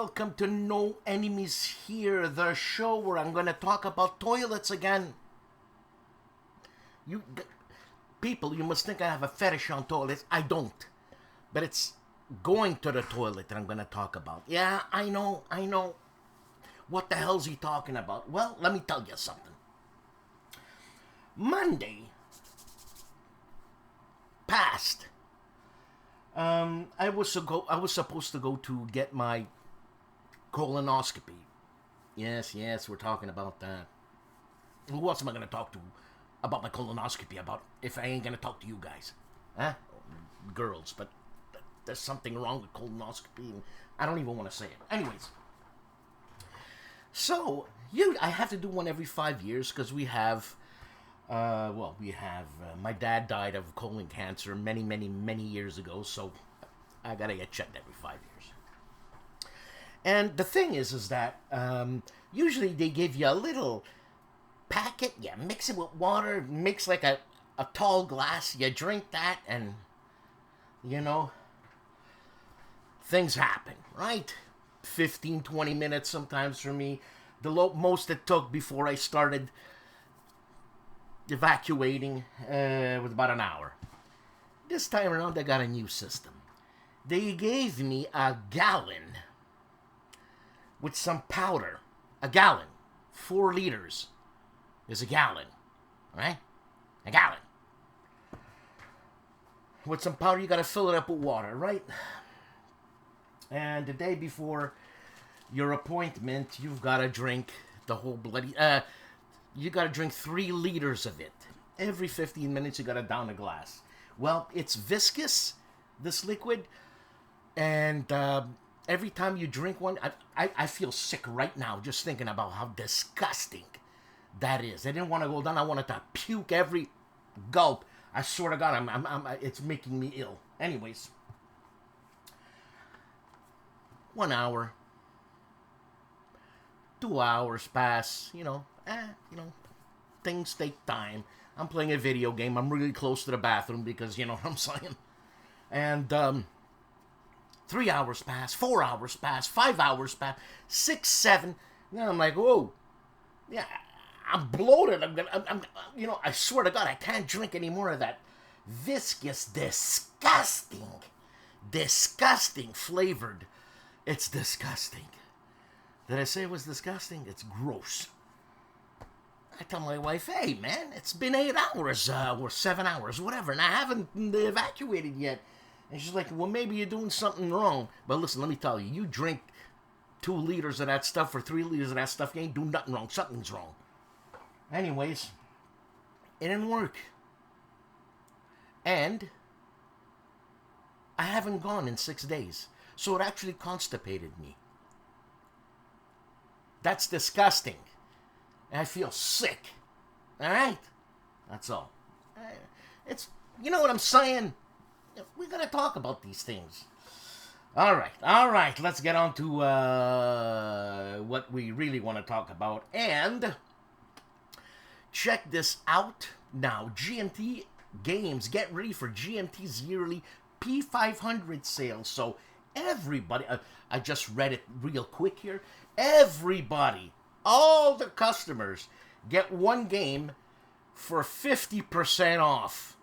welcome to No Enemies Here, the show where I'm going to talk about toilets again. People, you must think I have a fetish on toilets. I don't. But it's going to the toilet that I'm going to talk about. Yeah, I know. What the hell's he talking about? Well, let me tell you something. Monday passed. I was supposed to go to get my colonoscopy. Yes, we're talking about that. Who else am I going to talk to about my colonoscopy about if I ain't going to talk to you guys? Huh? Girls, but there's something wrong with colonoscopy, and I don't even want to say it. Anyways. So, I have to do one every 5 years because we have... my dad died of colon cancer many years ago, so I gotta get checked every 5 years. And the thing is that usually they give you a little packet, you mix it with water, mix like a tall glass, you drink that, and, you know, things happen, right? 15, 20 minutes sometimes for me. The most it took before I started evacuating was about an hour. This time around, I got a new system. They gave me a gallon with some powder. A gallon. 4 liters is a gallon. Right? A gallon. With some powder, you gotta fill it up with water, right? And the day before your appointment, you've gotta drink the whole bloody... you gotta drink 3 liters of it. Every 15 minutes, you gotta down a glass. Well, it's viscous, this liquid, and every time you drink one, I feel sick right now just thinking about how disgusting that is. I didn't want to go down. I wanted to puke every gulp. I swear to God, it's making me ill. Anyways, 1 hour, 2 hours pass, things take time. I'm playing a video game. I'm really close to the bathroom because, you know what I'm saying. And 3 hours pass, 4 hours pass, 5 hours pass, 6, 7. Then I'm like, whoa, yeah, I'm bloated. I swear to God, I can't drink any more of that viscous, disgusting flavored. It's disgusting. Did I say it was disgusting? It's gross. I tell my wife, hey, man, it's been 8 hours, or 7 hours, whatever, and I haven't evacuated yet. And she's like, well, maybe you're doing something wrong. But listen, let me tell you, you drink 2 liters of that stuff or 3 liters of that stuff, you ain't doing nothing wrong. Something's wrong. Anyways, it didn't work. And I haven't gone in 6 days. So it actually constipated me. That's disgusting. And I feel sick. All right? That's all. It's, you know what I'm saying? We gotta talk about these things. All right. Let's get on to what we really want to talk about. And check this out now. GMT Games, get ready for GMT's yearly P500 sale. So everybody, I just read it real quick here. Everybody, all the customers get one game for 50% off.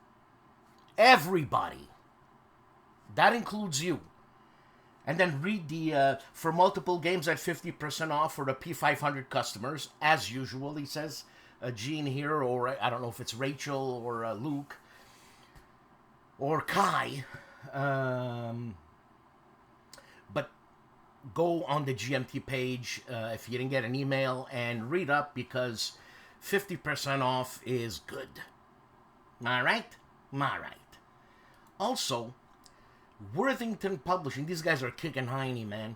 Everybody. That includes you. And then read the, for multiple games at 50% off for the P500 customers. As usual, he says, Gene here, or I don't know if it's Rachel or Luke or Kai. But go on the GMT page if you didn't get an email and read up because 50% off is good. All right? Also, Worthington Publishing, these guys are kicking hiney, man.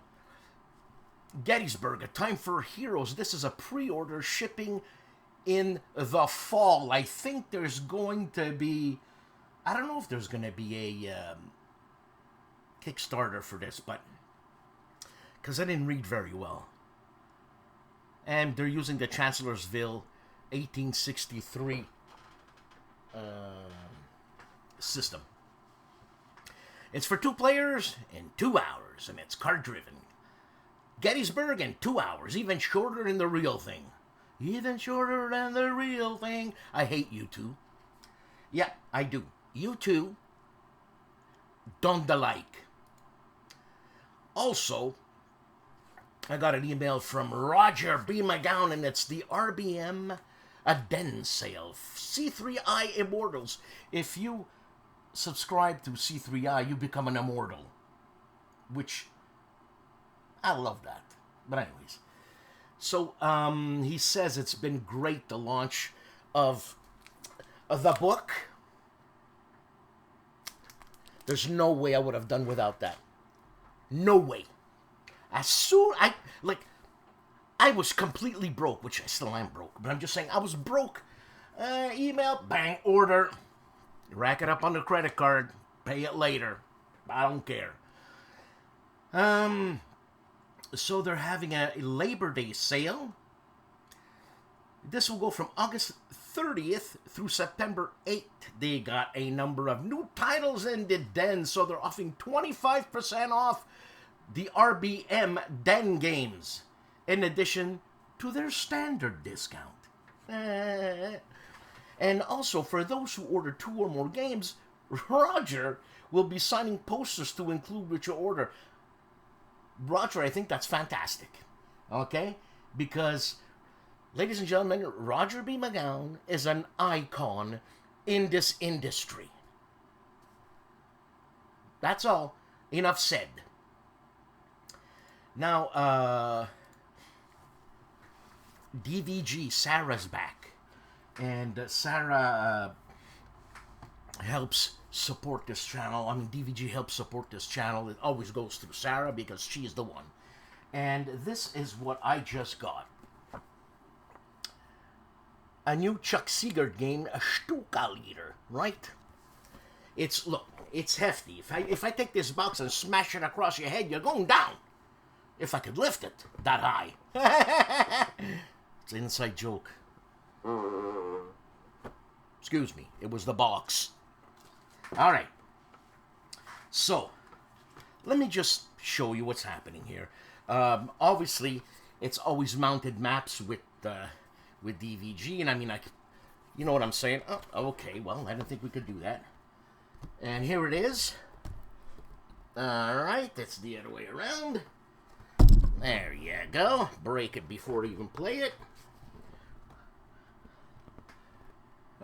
Gettysburg, A Time for Heroes. This is a pre-order shipping in the fall. I think there's going to be, I don't know if there's going to be a Kickstarter for this, but because I didn't read very well. And they're using the Chancellorsville 1863 system. It's for 2 players in 2 hours, and it's card-driven. Gettysburg in 2 hours, even shorter than the real thing. Even shorter than the real thing. I hate you two. Yeah, I do. You two don't like. Also, I got an email from Roger B. McGowan, and it's the RBM a den sale. C3I Immortals. If you subscribe to C3I, you become an immortal. Which, I love that. But anyways. So, he says it's been great, the launch of the book. There's no way I would have done without that. No way. As soon, I was completely broke, which I still am broke, but I'm just saying I was broke. Email, bang, order. Rack it up on the credit card. Pay it later. I don't care. So they're having a Labor Day sale. This will go from August 30th through September 8th. They got a number of new titles in the den, so they're offering 25% off the RBM den games, in addition to their standard discount. And also, for those who order 2 or more games, Roger will be signing posters to include with your order. Roger, I think that's fantastic. Okay? Because, ladies and gentlemen, Roger B. McGowan is an icon in this industry. That's all. Enough said. Now, DVG, Sarah's back. And Sarah helps support this channel. I mean, DVG helps support this channel. It always goes through Sarah because she's the one. And this is what I just got. A new Chuck Seegert game, a Stuka Leader, right? Look, it's hefty. If I take this box and smash it across your head, you're going down. If I could lift it that high. It's an inside joke. Excuse me, it was the box. Alright. So, let me just show you what's happening here. Obviously, it's always mounted maps with DVG, and I mean, you know what I'm saying? Oh, okay, well, I didn't think we could do that. And here it is. Alright, it's the other way around. There you go. Break it before you even play it.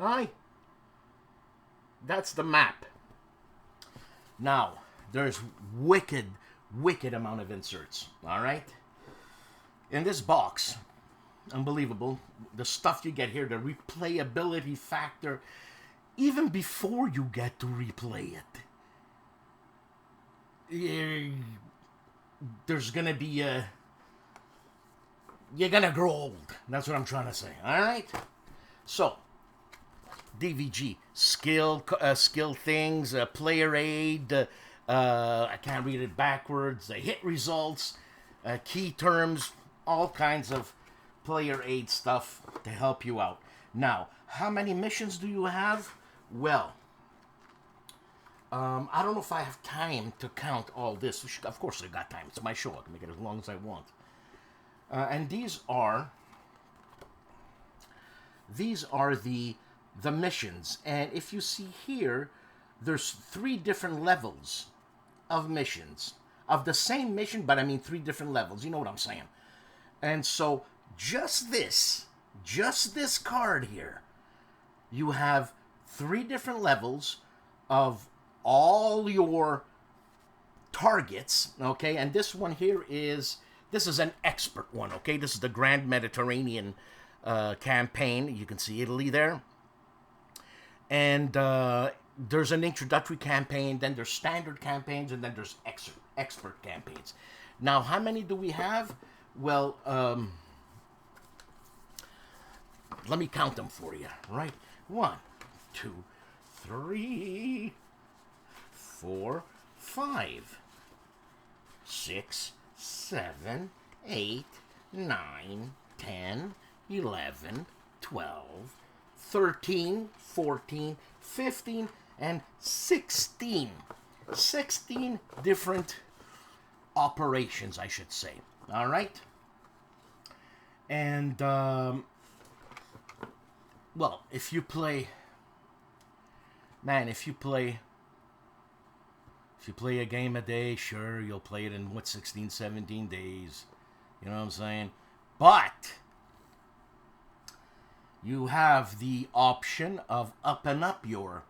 Alright. That's the map. Now, there's wicked amount of inserts. Alright? In this box, unbelievable, the stuff you get here, the replayability factor, even before you get to replay it. There's gonna be you're gonna grow old. That's what I'm trying to say. Alright? So, DVG, skill things, player aid, I can't read it backwards, hit results, key terms, all kinds of player aid stuff to help you out. Now, how many missions do you have? Well, I don't know if I have time to count all this. Of course I got time. It's my show. I can make it as long as I want. And these are the missions. And if you see here, there's 3 different levels of missions. Of the same mission, but I mean 3 different levels. You know what I'm saying. And so, just this card here, you have 3 different levels of all your targets, okay? And this one here this is an expert one, okay? This is the Grand Mediterranean campaign. You can see Italy there. And there's an introductory campaign, then there's standard campaigns, and then there's expert campaigns. Now, how many do we have? Well, let me count them for you, right? 1, 2, 3, 4, 5, 6, 7, 8, 9, 10, 11, 12, 13, 14, 15, and 16. 16 different operations, I should say. All right. And, well, if you play, man, if you play a game a day, sure, you'll play it in, 16, 17 days. You know what I'm saying? But you have the option of upping up your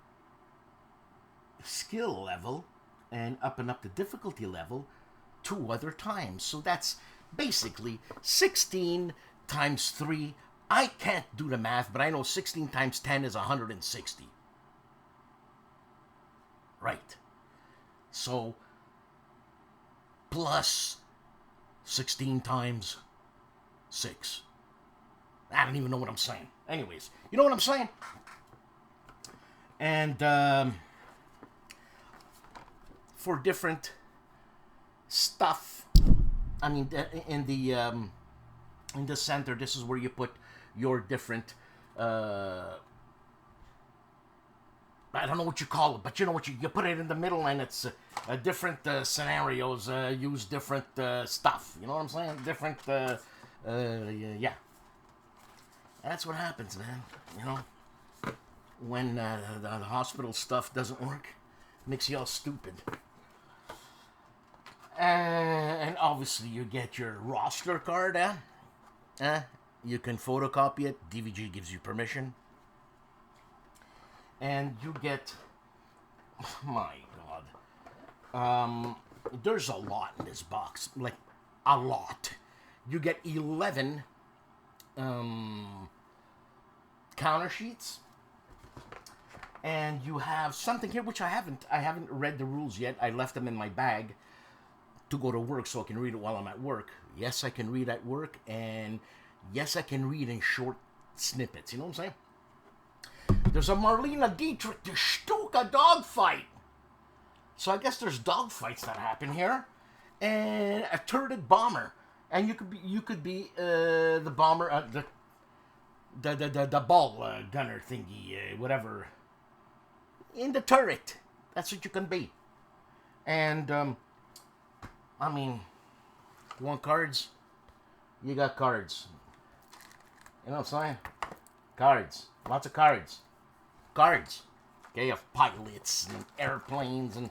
skill level and upping up the difficulty level 2 other times. So that's basically 16 times 3. I can't do the math, but I know 16 times 10 is 160. Right. So, plus 16 times 6. I don't even know what I'm saying. Anyways, you know what I'm saying? And, for different stuff, I mean, in the center, this is where you put your different, I don't know what you call it, but you know what, you put it in the middle, and it's different scenarios, use different stuff, you know what I'm saying? Different, yeah. That's what happens, man, you know? When the hospital stuff doesn't work, makes you all stupid. And obviously you get your roster card, you can photocopy it. DVG gives you permission. And you get, my God, there's a lot in this box, like a lot. You get 11 counter sheets, and you have something here which I haven't read the rules yet. I left them in my bag to go to work so I can read it while I'm at work. Yes, I can read at work, and yes, I can read in short snippets. You know what I'm saying? There's a Marlena Dietrich to Stuka dogfight. So I guess there's dogfights that happen here, and a turreted bomber, and you could be the bomber, the ball gunner thingy, whatever, in the turret. That's what you can be. And I mean, you want cards? You got cards. You know what I'm saying? Cards. Lots of cards. Cards. Okay, of pilots and airplanes, and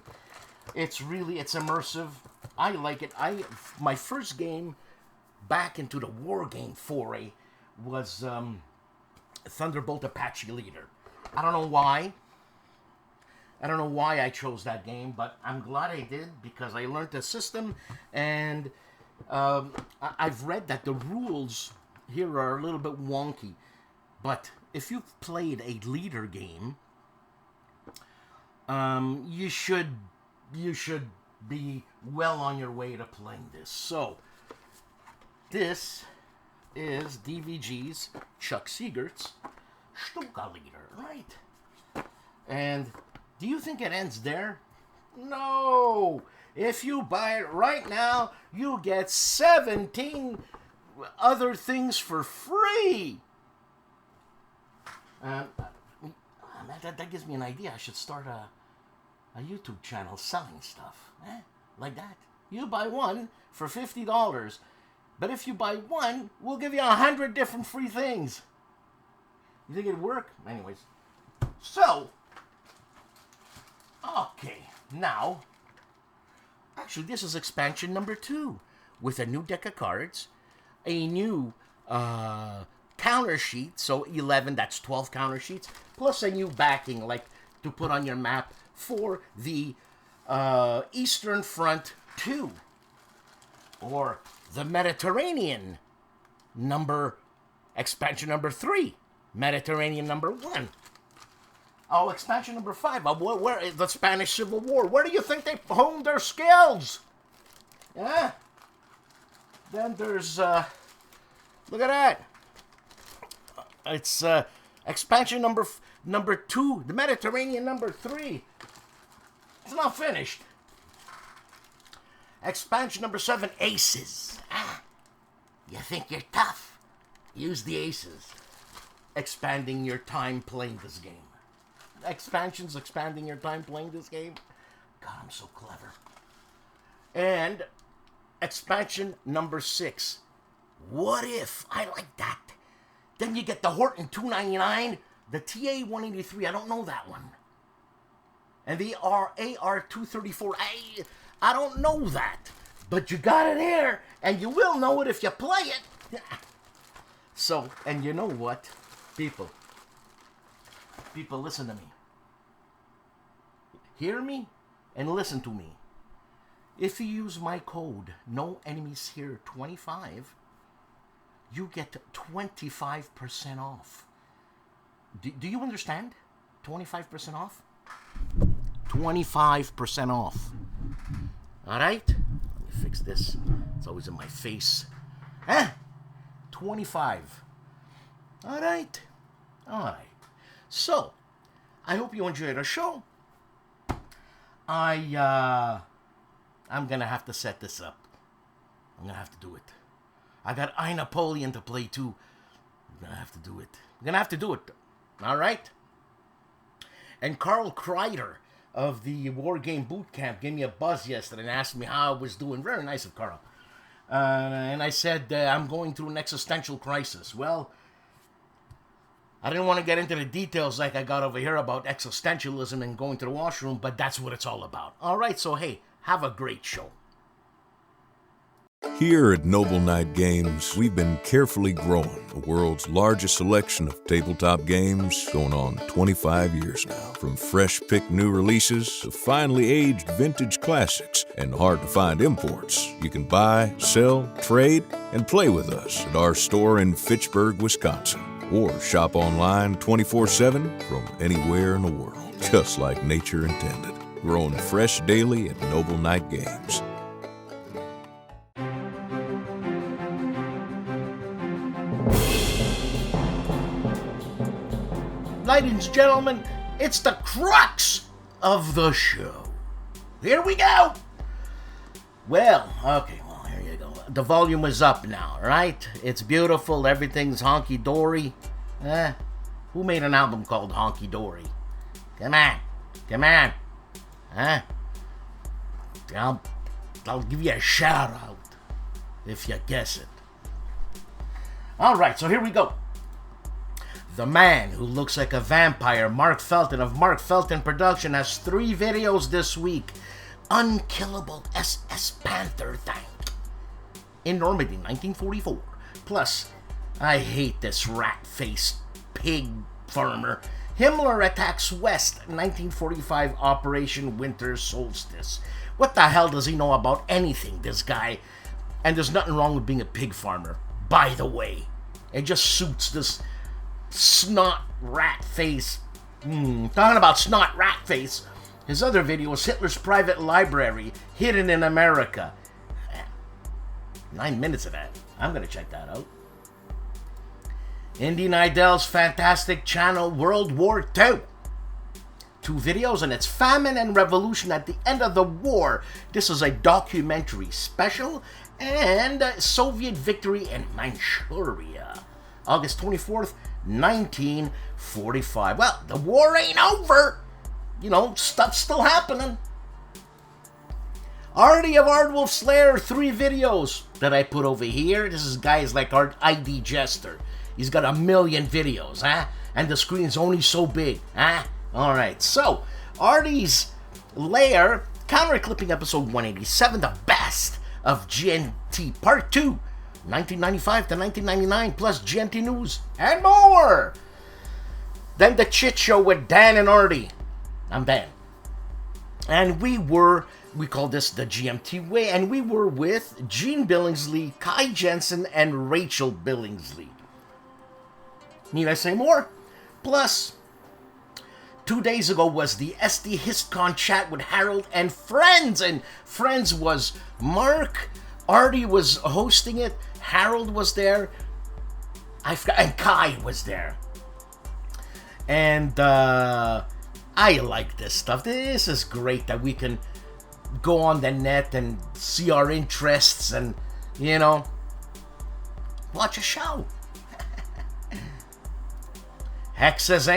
it's immersive. I like it. My first game back into the war game foray was Thunderbolt Apache Leader. I don't know why. I don't know why I chose that game, but I'm glad I did, because I learned the system, and I've read that the rules here are a little bit wonky. But if you've played a leader game, you should be well on your way to playing this. So, this is DVG's Chuck Siegert's Stuka Leader, right? And do you think it ends there? No! If you buy it right now, you get 17 other things for free! That gives me an idea. I should start a YouTube channel selling stuff. Like that. You buy one for $50. But if you buy one, we'll give you 100 different free things. You think it'd work? Anyways. So, okay, now, actually this is expansion number 2, with a new deck of cards, a new counter sheet, so 11, that's 12 counter sheets, plus a new backing, like, to put on your map for the Eastern Front 2, or the Mediterranean expansion number 3, Mediterranean number 1. Oh, expansion number 5, where the Spanish Civil War. Where do you think they honed their skills? Yeah. Then there's, look at that. It's expansion number 2, the Mediterranean number 3. It's not finished. Expansion number 7, Aces. You think you're tough? Use the Aces. Expanding your time playing this game. Expansions expanding your time playing this game. God, I'm so clever. And expansion number 6. What if? I like that. Then you get the Horton 299, the TA 183. I don't know that one. And the AR 234. I don't know that. But you got it here, and you will know it if you play it. So, and you know what? People, listen to me. Hear me and listen to me. If you use my code, No Enemies Here 25, you get 25% off. Do you understand? 25% off? 25% off. All right? Let me fix this. It's always in my face. 25. All right. All right. So, I hope you enjoyed our show. I'm going to have to set this up. I'm going to have to do it. I got Napoleon to play too. I'm going to have to do it. All right? And Carl Kreider of the Wargame Boot Camp gave me a buzz yesterday and asked me how I was doing. Very nice of Carl. And I said, I'm going through an existential crisis. Well, I didn't want to get into the details like I got over here about existentialism and going to the washroom, but that's what it's all about. All right, so hey, have a great show. Here at Noble Knight Games, we've been carefully growing the world's largest selection of tabletop games going on 25 years now. From fresh-picked new releases to finely aged vintage classics and hard-to-find imports, you can buy, sell, trade, and play with us at our store in Fitchburg, Wisconsin. Or shop online 24/7 from anywhere in the world, just like nature intended. Growing fresh daily at Noble Knight Games. Ladies and gentlemen, it's the crux of the show. Here we go. Well, okay, well, here you go. The volume is up now, right? It's beautiful. Everything's honky-dory. Who made an album called Honky Dory? Come on. I'll give you a shout out if you guess it. All right, so here we go. The man who looks like a vampire, Mark Felton of Mark Felton Production, has 3 videos this week. Unkillable SS Panther tank in Normandy, 1944. Plus, I hate this rat-faced pig farmer. Himmler attacks West, 1945 Operation Winter Solstice. What the hell does he know about anything, this guy? And there's nothing wrong with being a pig farmer, by the way. It just suits this snot rat face. Talking about snot rat face. His other video was Hitler's Private Library, Hidden in America. 9 minutes of that. I'm gonna check that out. Indy Nidell's fantastic channel, World War II. 2 videos, and it's Famine and Revolution at the End of the War. This is a documentary special, and Soviet Victory in Manchuria. August 24th, 1945. Well, the war ain't over. You know, stuff's still happening. Artie of ARDWULF'S LAIR, 3 videos that I put over here. This is guys like our ID Jester. He's got 1 million videos, and the screen's only so big, Alright, so, Artie's LAIR, counter clipping episode 187, the best of GNT Part 2, 1995 to 1999, plus GNT News, and more! Then the Chit Show with Dan and Artie. I'm Dan. And we call this the GMT Way, and we were with Gene Billingsley, Kai Jensen, and Rachel Billingsley. Need I say more? Plus, 2 days ago was the SD HistCon chat with Harold and Friends. And Friends was Mark, Artie was hosting it, Harold was there, and Kai was there. And I like this stuff. This is great that we can go on the net and see our interests and, you know, watch a show. HEXES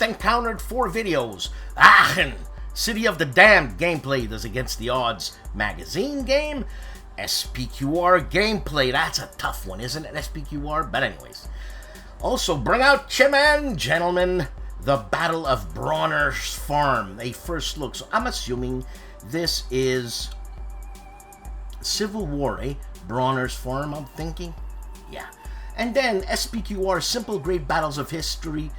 encountered 4 videos. Aachen, City of the Damned gameplay does Against the Odds magazine game. SPQR gameplay. That's a tough one, isn't it, SPQR? But anyways. Also, bring out gentlemen, the Battle of Bronner's Farm. A first look. So I'm assuming this is Civil War, eh? Bronner's Farm, I'm thinking. Yeah. And then SPQR Simple Great Battles of History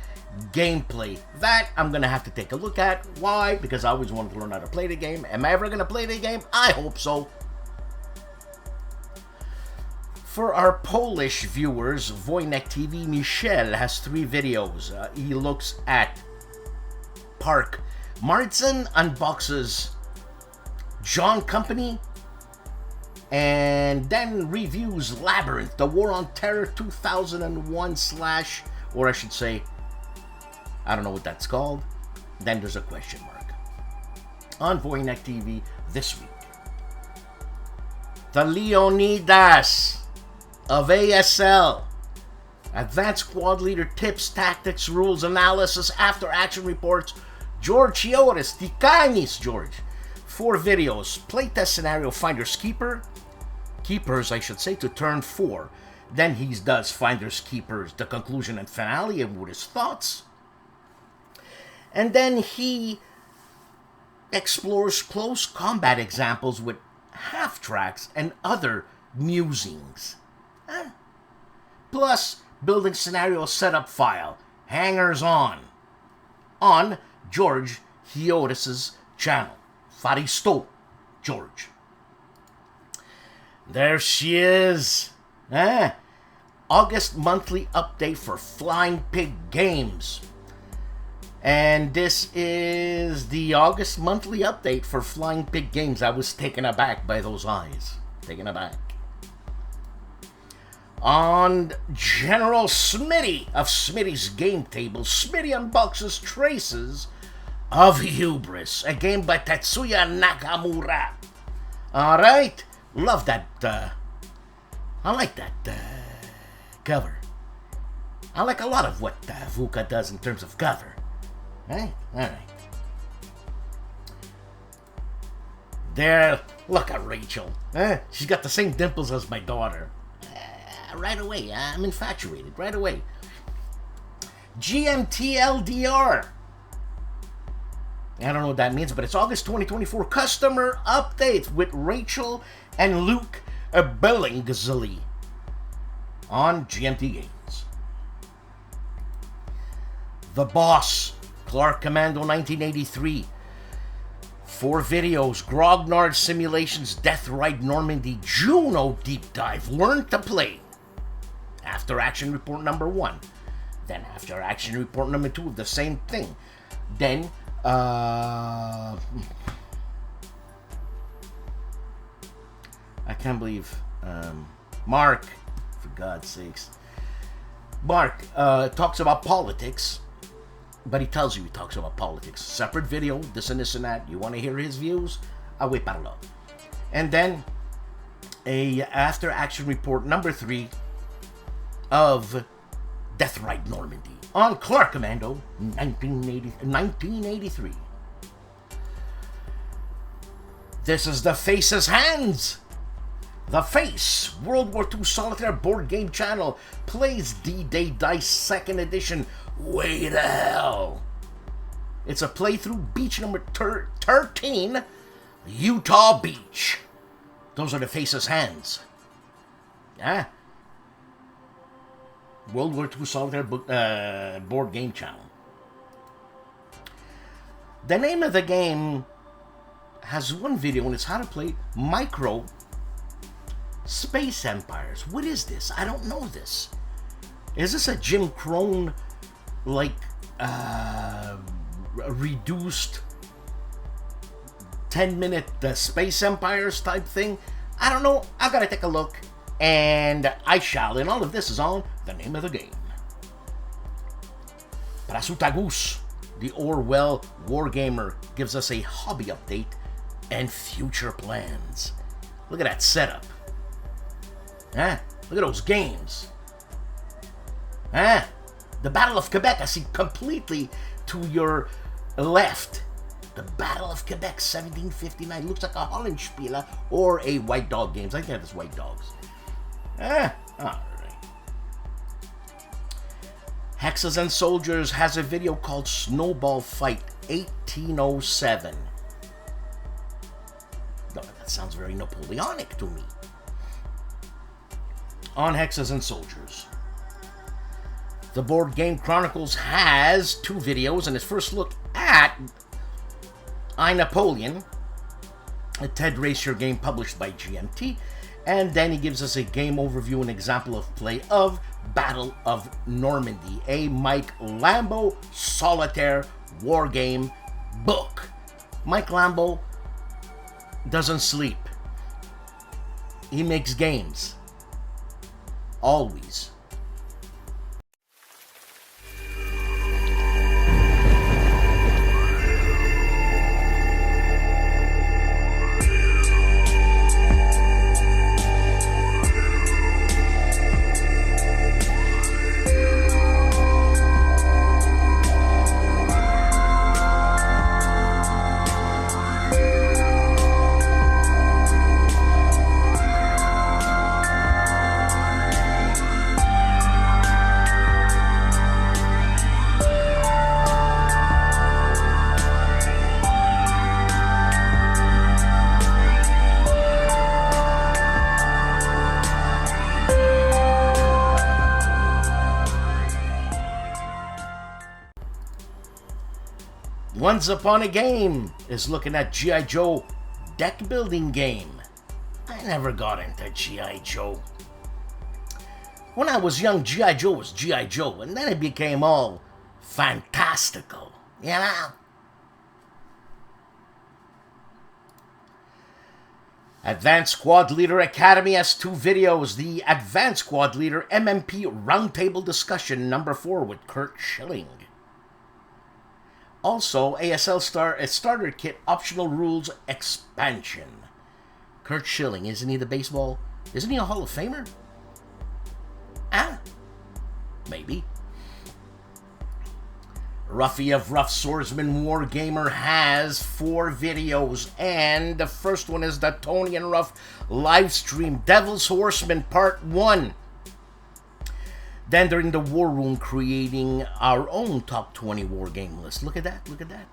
gameplay. That I'm going to have to take a look at. Why? Because I always wanted to learn how to play the game. Am I ever going to play the game? I hope so. For our Polish viewers, Wojennik TV, Michel has 3 videos. He looks at Park. Martin unboxes John Company, and then reviews Labyrinth, the War on Terror 2001 / or I should say, I don't know what that's called. Then there's a question mark. On Wojennik TV this week, the Leonidas of ASL. Advanced Squad Leader tips, tactics, rules, analysis, after action reports. George Chioris, Tikanis George. 4 videos. Playtest scenario Finders Keepers, I should say, to turn 4. Then he does Finders Keepers, the conclusion and finale, and with his thoughts. And then he explores close combat examples with half tracks and other musings. Plus, building scenario setup file, hangers on George Chioris's channel. Faristo George. There she is. August monthly update for Flying Pig Games. And this is the August monthly update for Flying Pig Games. I was taken aback by those eyes. Taken aback. On General Smitty of Smitty's Game Table, Smitty unboxes Traces of Hubris, a game by Tetsuya Nakamura. Alright, love that, I like that cover. I like a lot of what VUCA does in terms of cover. Right? Alright. There, look at Rachel. She's got the same dimples as my daughter. Right away, I'm infatuated, right away. GMTLDR. I don't know what that means, but it's August 2024 customer update with Rachel and Luke Billingsley on GMT Games. The Boss, Clark Commando 1983. 4 videos, Grognard Simulations, Death Ride Normandy, Juno Deep Dive, Learn to Play. After Action Report number 1. Then After Action Report number 2 of the same thing. Then, I can't believe, Mark, for God's sakes. Mark talks about politics, but he tells you he talks about politics. Separate video, this and that. You want to hear his views? Away parlo. And then, a After Action Report number 3 of Death Ride Normandy on Clark Commando 1983. This is The Face's Hands. The Face, World War II Solitaire board game channel, plays D-Day Dice 2nd edition. Way to hell. It's a playthrough, beach number 13, Utah Beach. Those are The Face's Hands. Yeah. World War II Solitaire board game channel. The name of the game has one video, and it's how to play Micro Space Empires. What is this? I don't know this. Is this a Jim Crone, like, reduced 10-minute Space Empires type thing? I don't know. I've got to take a look. And I shall. And all of this is on the name of the game. Prasutagus, the Orwell Wargamer, gives us a hobby update and future plans. Look at that setup. Look at those games. The Battle of Quebec, I see completely to your left. The Battle of Quebec, 1759. Looks like a HOLLANDSPIELE or a White Dog Games. I think it's White Dogs. Alright. Hexes and Soldiers has a video called Snowball Fight 1807. No, that sounds very Napoleonic to me. On Hexes and Soldiers. The Board Game Chronicles has 2 videos, and his first look at I, Napoleon, a Ted Racer game published by GMT, and then he gives us a game overview and example of play of Battle of Normandy, a Mike Lambo Solitaire war game book. Mike Lambo doesn't sleep. He makes games. Always. Once Upon a Game is looking at G.I. Joe deck building game. I never got into G.I. Joe. When I was young, G.I. Joe was G.I. Joe, and then it became all fantastical, you know? Advanced Squad Leader Academy has 2 videos. The Advanced Squad Leader MMP Roundtable Discussion number 4 with Kurt Schilling. Also, ASL Starter Kit Optional Rules Expansion. Kurt Schilling, isn't he the baseball? Isn't he a Hall of Famer? Maybe. Ruffy of Rough Swordsman Wargamer has 4 videos, and the first one is the Tony and Ruff live stream Devil's Horseman Part 1. Then during the War Room, creating our own top 20 war game list. Look at that, look at that.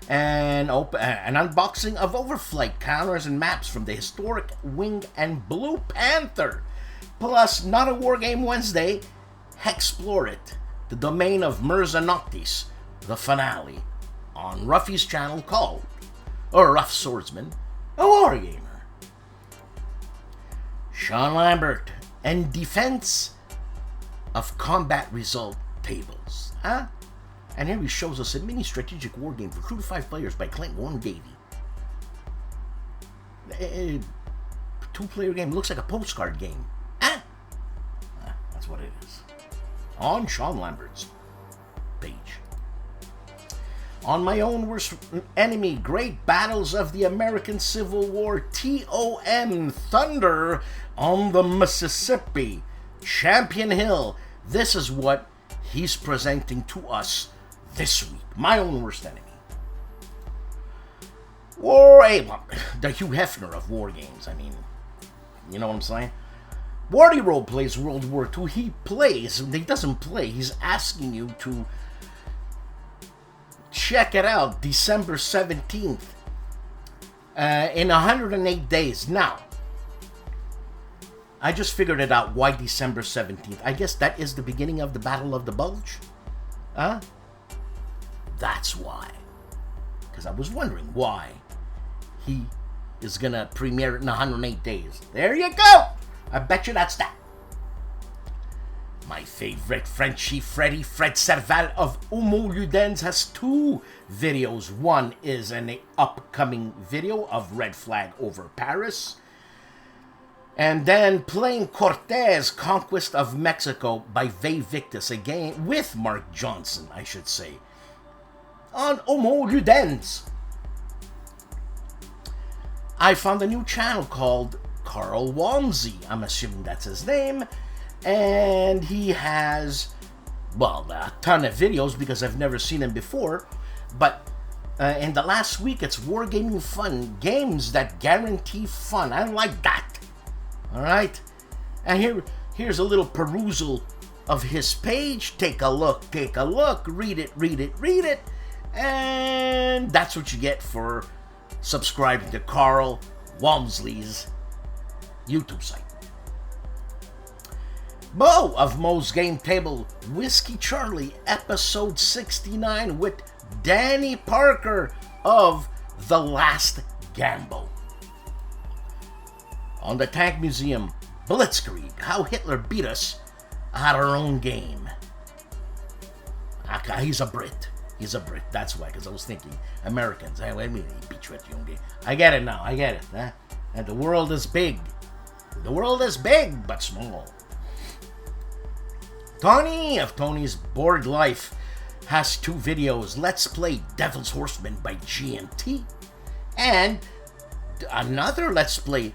And an unboxing of Overflight counters and maps from the historic Wing and Blue Panther. Plus, Not a War Game Wednesday, Hexplore It, the domain of Mirza Noctis, the finale, on Ruffy's channel called, or Rough Swordsman, a Wargamer. Sean Lambert, and Defense of Combat Result Tables. And here he shows us a mini strategic war game for 2 to 5 players by Clint Warren Davey. A 2-player game, looks like a postcard game. That's what it is. On Sean Lambert's page. On My Own Worst Enemy, Great Battles of the American Civil War, TOM, Thunder on the Mississippi, Champion Hill. This is what he's presenting to us this week. My Own Worst Enemy. The Hugh Hefner of war games. I mean, you know what I'm saying? Wardy Roll plays World War II. He plays. He doesn't play. He's asking you to check it out. December 17th. In 108 days. Now, I just figured it out. Why December 17th? I guess that is the beginning of the Battle of the Bulge. That's why. Because I was wondering why he is going to premiere it in 108 days. There you go. I bet you that's that. My favorite Frenchie Freddy, Fred Serval of Homo Ludens, has 2 videos. One is an upcoming video of Red Flag over Paris. And then playing Cortez, Conquest of Mexico by Ve Victus, again with Mark Johnson, I should say, on Homo Ludens. I found a new channel called CARROLL. I'm assuming that's his name. And he has, well, a ton of videos because I've never seen him before. But In the last week, it's Wargaming Fun. Games that guarantee fun. I like that. Alright? And here's a little perusal of his page. Take a look. Read it. And that's what you get for subscribing to Carl Walmsley's YouTube site. Mo of Mo's Game Table, Whiskey Charlie, episode 69 with Danny Parker of The Last Gamble. On the Tank Museum, Blitzkrieg, how Hitler beat us at our own game. He's a Brit. That's why, because I was thinking Americans. I mean, he beat you at your own game. I get it now. Huh? And the world is big. The world is big, but small. Tony of Tony's Board Life has 2 videos. Let's Play Devil's Horseman by GMT. And another Let's Play,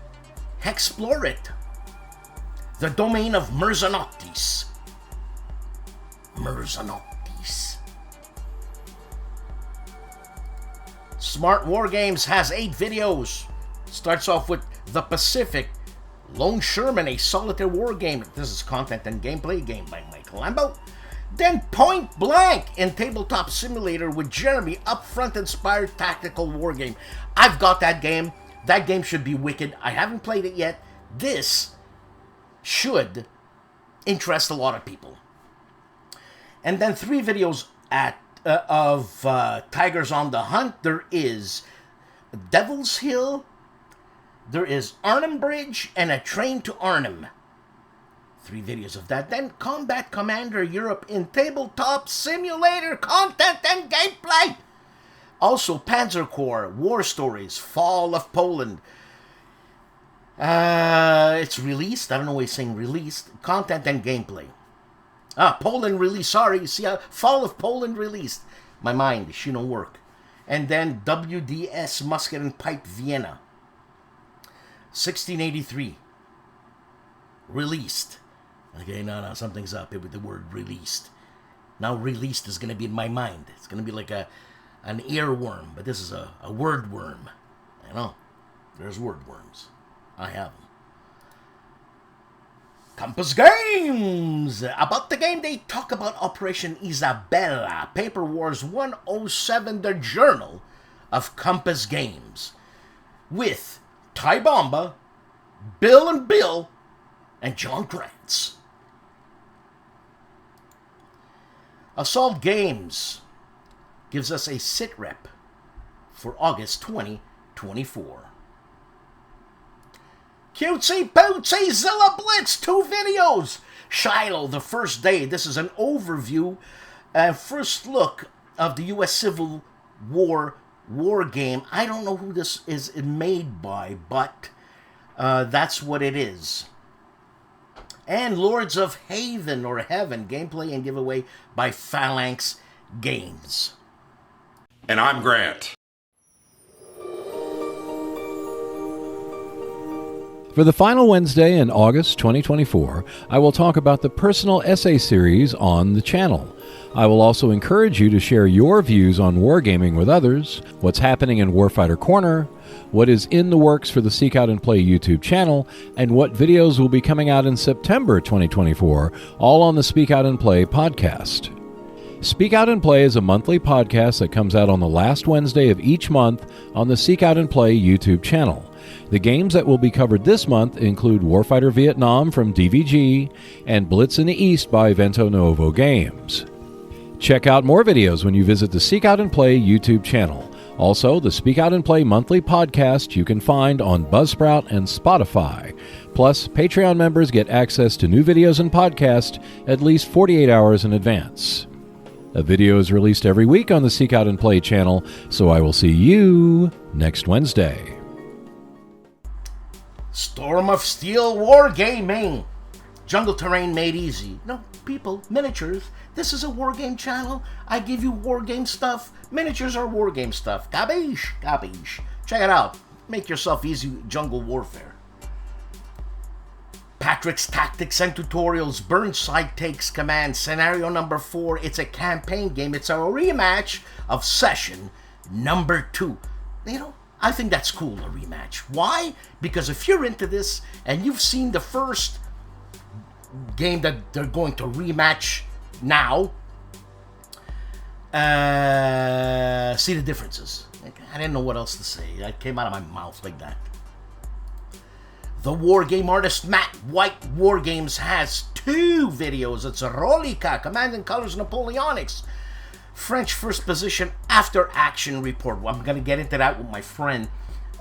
Explore It. The Domain of Merzanoctis. Smart Wargames has 8 videos. Starts off with The Pacific, Lone Sherman, a solitaire war game. This is content and gameplay game by Michael Lambo. Then Point Blank in Tabletop Simulator with Jeremy, upfront inspired tactical war game. I've got that game. That game should be wicked. I haven't played it yet. This should interest a lot of people. And then 3 videos of Tigers on the Hunt. There is Devil's Hill, there is Arnhem Bridge, and A Train to Arnhem. 3 videos of that. Then Combat Commander Europe in Tabletop Simulator content and gameplay. Also Panzer Corps, War Stories, Fall of Poland. It's released. I don't know why he's saying released. Content and gameplay. Poland released. Sorry, see, Fall of Poland released. My mind, she don't work. And then WDS Musket and Pipe Vienna. 1683. Released. Okay, no, something's up here with the word released. Now released is going to be in my mind. It's going to be like an earworm, but this is a word worm. I know. There's word worms. I have them. Compass Games! About the game, they talk about Operation Isabella, Paper Wars 107, the Journal of Compass Games, with Ty Bomba, Bill and John Krantz. Assault Games gives us a sit rep for August 2024. Cutesy Pootsy Zilla Blitz, 2 videos. Shiloh, the first day. This is an overview, first look of the U.S. Civil War game. I don't know who this is made by, but that's what it is. And Lords of Haven or Heaven, gameplay and giveaway by Phalanx Games. And I'm Grant. For the final Wednesday in August 2024, I will talk about the personal essay series on the channel. I will also encourage you to share your views on wargaming with others, what's happening in Warfighter Corner, what is in the works for the Seek Out and Play YouTube channel, and what videos will be coming out in September 2024, all on the Speak Out and Play podcast. Speak Out and Play is a monthly podcast that comes out on the last Wednesday of each month on the Seek Out and Play YouTube channel. The games that will be covered this month include Warfighter Vietnam from DVG and Blitz in the East by Vento Novo Games. Check out more videos when you visit the Seek Out and Play YouTube channel. Also, the Speak Out and Play monthly podcast you can find on Buzzsprout and Spotify. Plus, Patreon members get access to new videos and podcasts at least 48 hours in advance. A video is released every week on the Seek Out and Play channel, so I will see you next Wednesday. Storm of Steel Wargaming. Jungle terrain made easy. No, people, miniatures. This is a wargame channel. I give you wargame stuff. Miniatures are wargame stuff. Capiche? Capiche. Check it out. Make yourself easy jungle warfare. Patrick's Tactics and Tutorials. Burnside Takes Command. Scenario number 4. It's a campaign game. It's a rematch of Session number 2. You know, I think that's cool, a rematch. Why? Because if you're into this and you've seen the first game that they're going to rematch now, see the differences. I didn't know what else to say. That came out of my mouth like that. The wargame artist Matt White Wargames has 2 videos. It's Rolika, Command and Colors Napoleonics, French First Position After Action Report. Well, I'm going to get into that with my friend.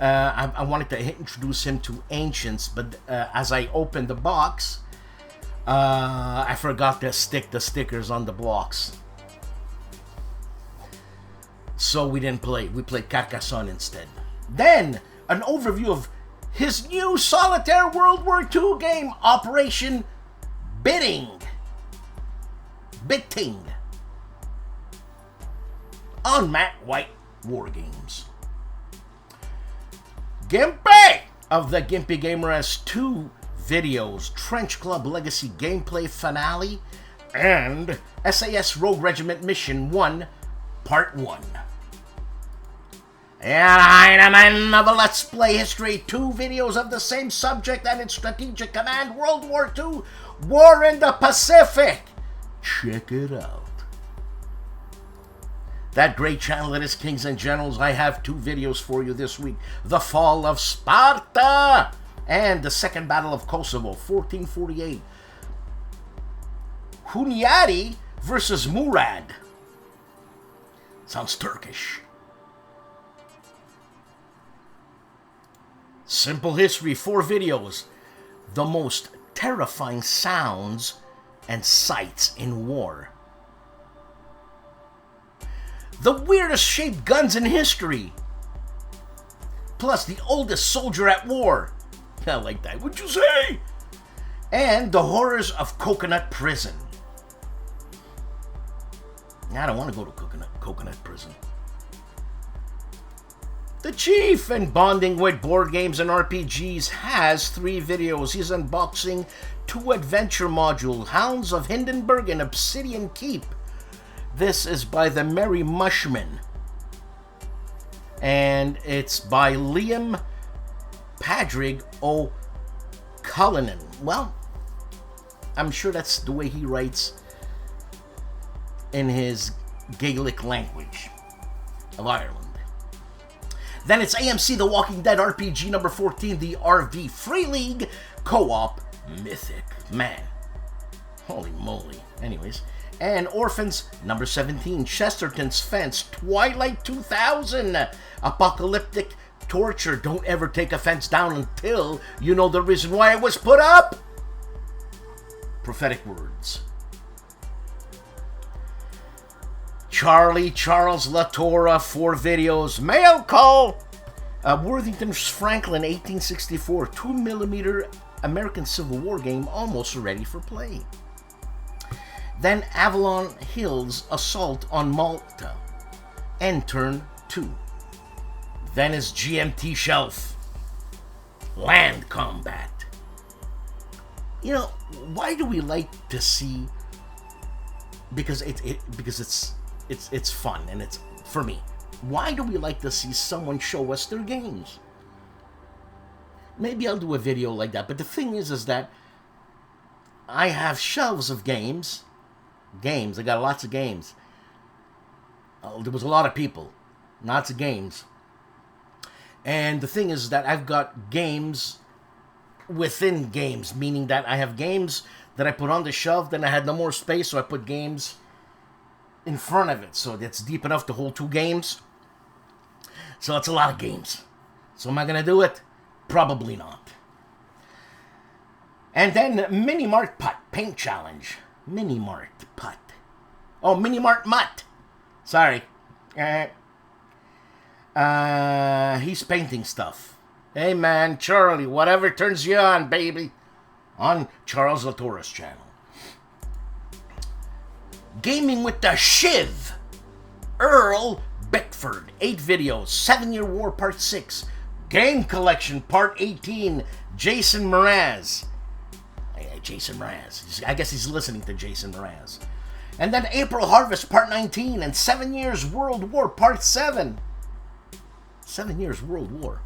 I wanted to introduce him to Ancients, but as I opened the box, I forgot to stick the stickers on the blocks. So we didn't play. We played Carcassonne instead. Then, an overview of his new Solitaire World War II game, Operation Bitting. On Matt White Wargames. GIMPY of the GIMPY Gamer has 2 videos, Trench Club Legacy Gameplay Finale and SAS Rogue Regiment Mission 1 Part 1. And Heinemann of a Let's Play History, 2 videos of the same subject and its Strategic Command World War II War in the Pacific. Check it out. That great channel that is Kings and Generals, I have 2 videos for you this week. The Fall of Sparta and the Second Battle of Kosovo, 1448. Hunyadi versus Murad. Sounds Turkish. Simple History, 4 videos. The most terrifying sounds and sights in war. The weirdest shaped guns in history. Plus the oldest soldier at war. I like that. What'd you say? And the horrors of Coconut Prison. I don't want to go to Coconut Prison. The Chief, and bonding with board games and RPGs, has 3 videos. He's unboxing 2 adventure modules, Hounds of Hindenburg and Obsidian Keep. This is by the Merry Mushman. And it's by Liam Padraig O'Cullinan. Well, I'm sure that's the way he writes in his Gaelic language of Ireland. Then it's AMC The Walking Dead RPG number 14, the RV Free League Co-op Mythic. Man, holy moly. Anyways, and Orphans number 17, Chesterton's Fence, Twilight 2000, Apocalyptic Torture. Don't ever take a fence down until you know the reason why it was put up. Prophetic Words. Charlie Charles Latora, 4 videos. Mail Call. Worthington's Franklin 1864 2mm American Civil War game almost ready for play. Then Avalon Hill's Assault on Malta. End turn 2. Then is GMT Shelf. Land Combat. You know, why do we like to see? Because it's fun, and it's, for me, why do we like to see someone show us their games? Maybe I'll do a video like that, but the thing is that I have shelves of games. I got lots of games. There was a lot of people, lots of games. And the thing is that I've got games within games, meaning that I have games that I put on the shelf, then I had no more space, so I put games in front of it, so that's deep enough to hold 2 games. So it's a lot of games. So am I gonna do it? Probably not. And then Mini Mart Putt Paint Challenge. Mini Mart Putt. Oh, Mini Mart Mutt. Sorry. He's painting stuff. Hey man, Charlie, whatever turns you on, baby. On Charles Latora's channel. Gaming with the Shiv. Earl Bickford. 8 videos. 7-Year War Part 6. Game Collection Part 18. Jason Mraz. Jason Mraz. I guess he's listening to Jason Mraz. And then April Harvest Part 19 and 7 Years World War Part 7. 7 years World War.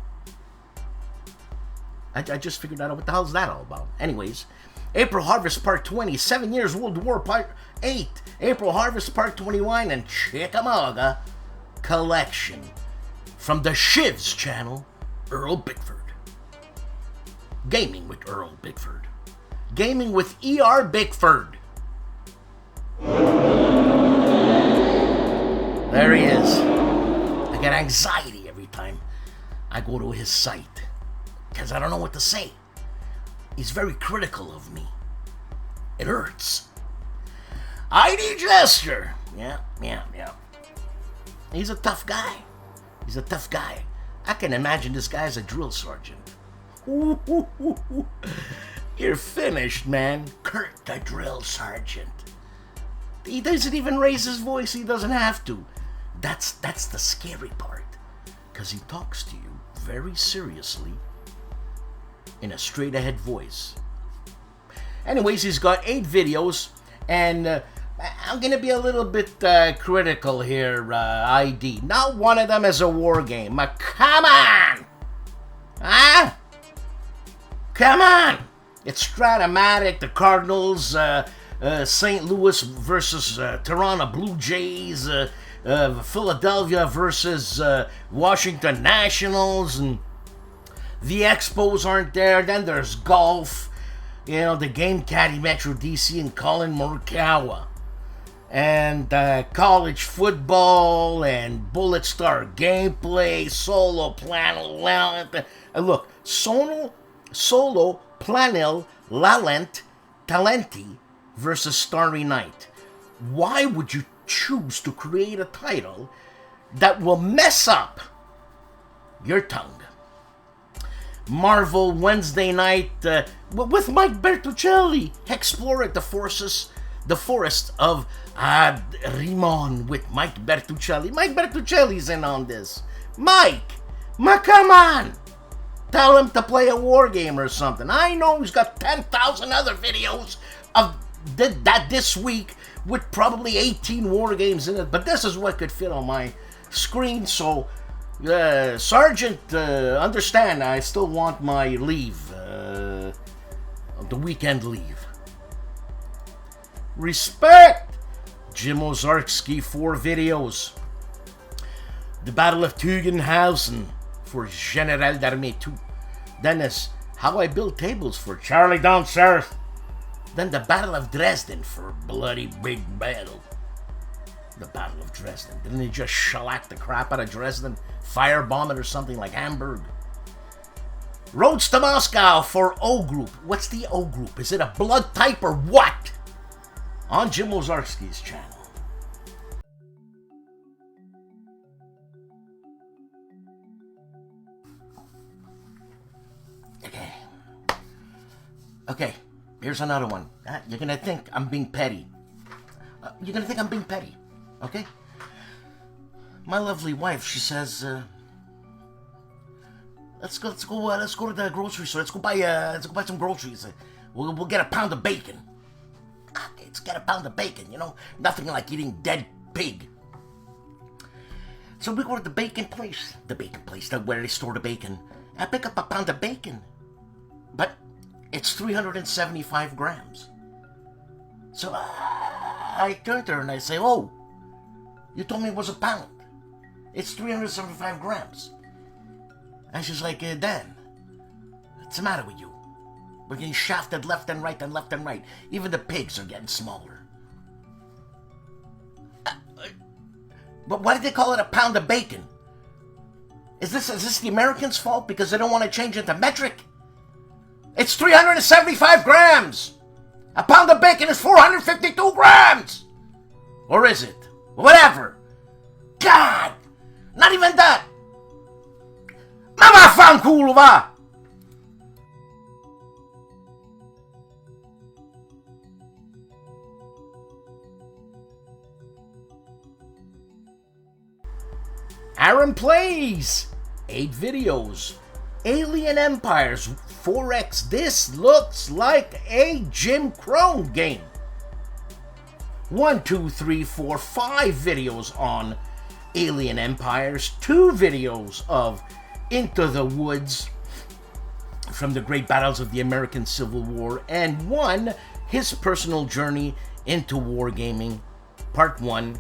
I just figured out what the hell's that all about. Anyways, April Harvest Part 20, 7 years World War Part 8, April Harvest Part 21, and Chickamauga Collection. From the Shivs channel, Earl Bickford. Gaming with Earl Bickford. Gaming with E.R. Bickford. There he is. I get anxiety every time I go to his site, because I don't know what to say. He's very critical of me. It hurts. ID Jester. Yeah. He's a tough guy. I can imagine this guy as a drill sergeant. You're finished, man. Kurt the drill sergeant. He doesn't even raise his voice. He doesn't have to. That's the scary part. Because he talks to you very seriously in a straight-ahead voice. Anyways, he's got 8 videos, and I'm gonna be a little bit critical here, ID. Not one of them is a war game. Come on! Huh? Come on! It's Stratematic, the Cardinals, St. Louis versus Toronto Blue Jays, Philadelphia versus Washington Nationals, and the Expos aren't there. Then there's golf, the Game Caddy Metro DC and Colin Morikawa, and college football and Bullet Star gameplay, solo planel. Look, solo planel lalent talenti versus Starry Night. Why would you choose to create a title that will mess up your tongue? Marvel Wednesday night with Mike Bertuccelli. Explore the forest of Rimon with Mike Bertuccelli. Mike Bertuccelli's in on this. Mike, come on! Tell him to play a war game or something. I know he's got 10,000 other videos of that this week with probably 18 war games in it, but this is what could fit on my screen. So, Sergeant, understand, I still want my leave, the weekend leave. Respect! Jim Ozarski, 4 videos. The Battle of Tugendhausen for General d'Armée 2. Then is How I Built Tables for Charlie Down South. Then the Battle of Dresden for Bloody Big Battle. The Battle of Dresden. Didn't they just shellac the crap out of Dresden? Firebomb it or something like Hamburg? Roads to Moscow for O Group. What's the O Group? Is it a blood type or what? On Jim Ozarski's channel. Okay, here's another one. You're gonna think I'm being petty. Okay? My lovely wife, she says, let's go to the grocery store. Let's go buy some groceries. We'll get a pound of bacon. Okay, let's get a pound of bacon. Nothing like eating dead pig. So we go to the bacon place, where they store the bacon. I pick up a pound of bacon, but it's 375 grams. So I turn to her and I say, "Oh, you told me it was a pound. It's 375 grams." And she's like, "Dan, what's the matter with you? We're getting shafted left and right and left and right. Even the pigs are getting smaller." But why did they call it a pound of bacon? Is this the Americans' fault because they don't want to change it to metric? It's 375 grams! A pound of bacon is 452 grams! Or is it? Whatever. God! Not even that! Mama fanculo, va! Aaron Plays! 8 videos. Alien Empires 4X. This looks like a Jim Crow game. 1, 2, 3, 4, 5 videos on Alien Empires, 2 videos of Into the Woods from the Great Battles of the American Civil War, and 1, his personal journey into wargaming, part 1,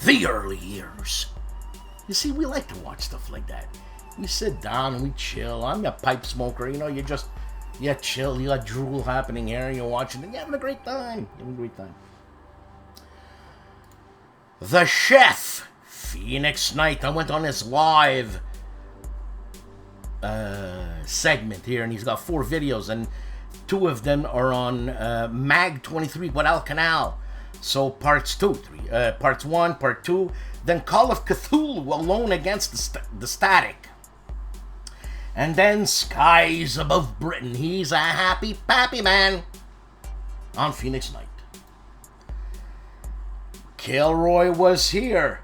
the early years. You see, we like to watch stuff like that. We sit down and we chill. I'm a pipe smoker, you know, you chill, you got drool happening here, you're watching it, you're having a great time. The Chef, Phoenix Knight. I went on his live segment here, and he's got 4 videos, and 2 of them are on Mag 23 Guadalcanal. So parts 1, part 2, then Call of Cthulhu, Alone Against the Static. And then Skies Above Britain. He's a happy pappy man on Phoenix Knight. KilRoyWasHere.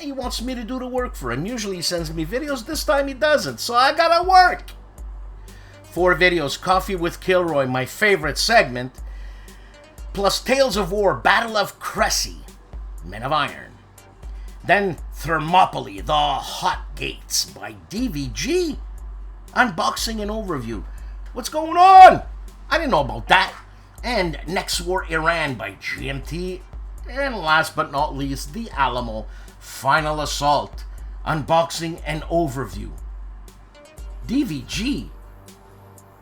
He wants me to do the work for him. Usually he sends me videos. This time he doesn't, so I gotta work. 4 videos. Coffee with Kilroy, my favorite segment. Plus Tales of War, Battle of Cressy, Men of Iron. Then Thermopylae, The Hot Gates by DVG. Unboxing and overview. What's going on? I didn't know about that. And Next War Iran by GMT. And last but not least, The Alamo, Final Assault, unboxing and overview. DVG?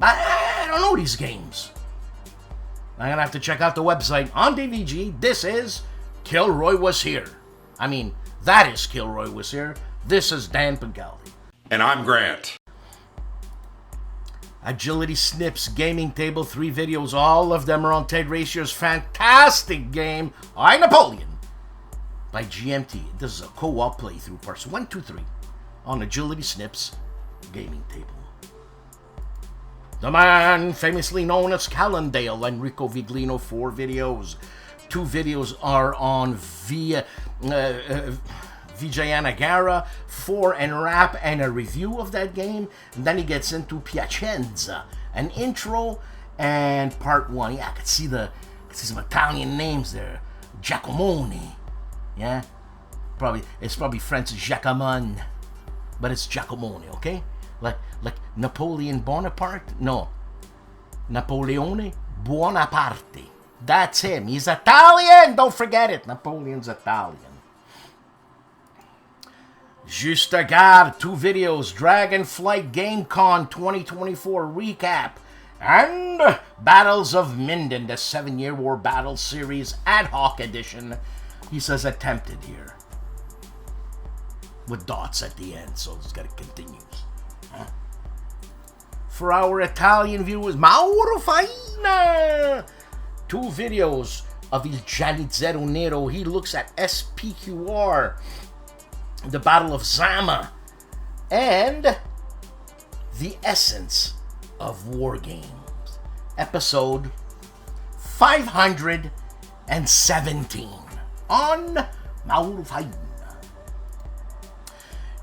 I don't know these games. I'm gonna have to check out the website on DVG. This is KilRoyWasHere. I mean, that is KilRoyWasHere. This is Dan Pagaldi. And I'm Grant. Agility Snips Gaming Table, 3 videos. All of them are on Ted Ratio's fantastic game, I, Napoleon, by GMT. This is a co-op playthrough, parts 1, 2, 3, on Agility Snips Gaming Table. The man famously known as Calandale, Enrico Viglino, 4 videos. 2 videos are on Vijayana Gara, 4 and rap and a review of that game. And then he gets into Piacenza, an intro and part 1. Yeah, I could see some Italian names there. Giacomone. Yeah? It's probably French Jacquemin, but it's Giacomone, okay? Like Napoleon Bonaparte? No. Napoleone Buonaparte. That's him. He's Italian! Don't forget it. Napoleon's Italian. Juste Garde, 2 videos. Dragonflight GameCon 2024 recap. And Battles of Minden, the 7-Year War Battle Series ad hoc edition. He says attempted here, with dots at the end, so it's got to continue. Huh? For our Italian viewers, Mauro Faina! 2 videos of Il Giannizzero Nero. He looks at SPQR, the Battle of Zama, and the Essence of Wargames. Episode 517 on Mauro Faina.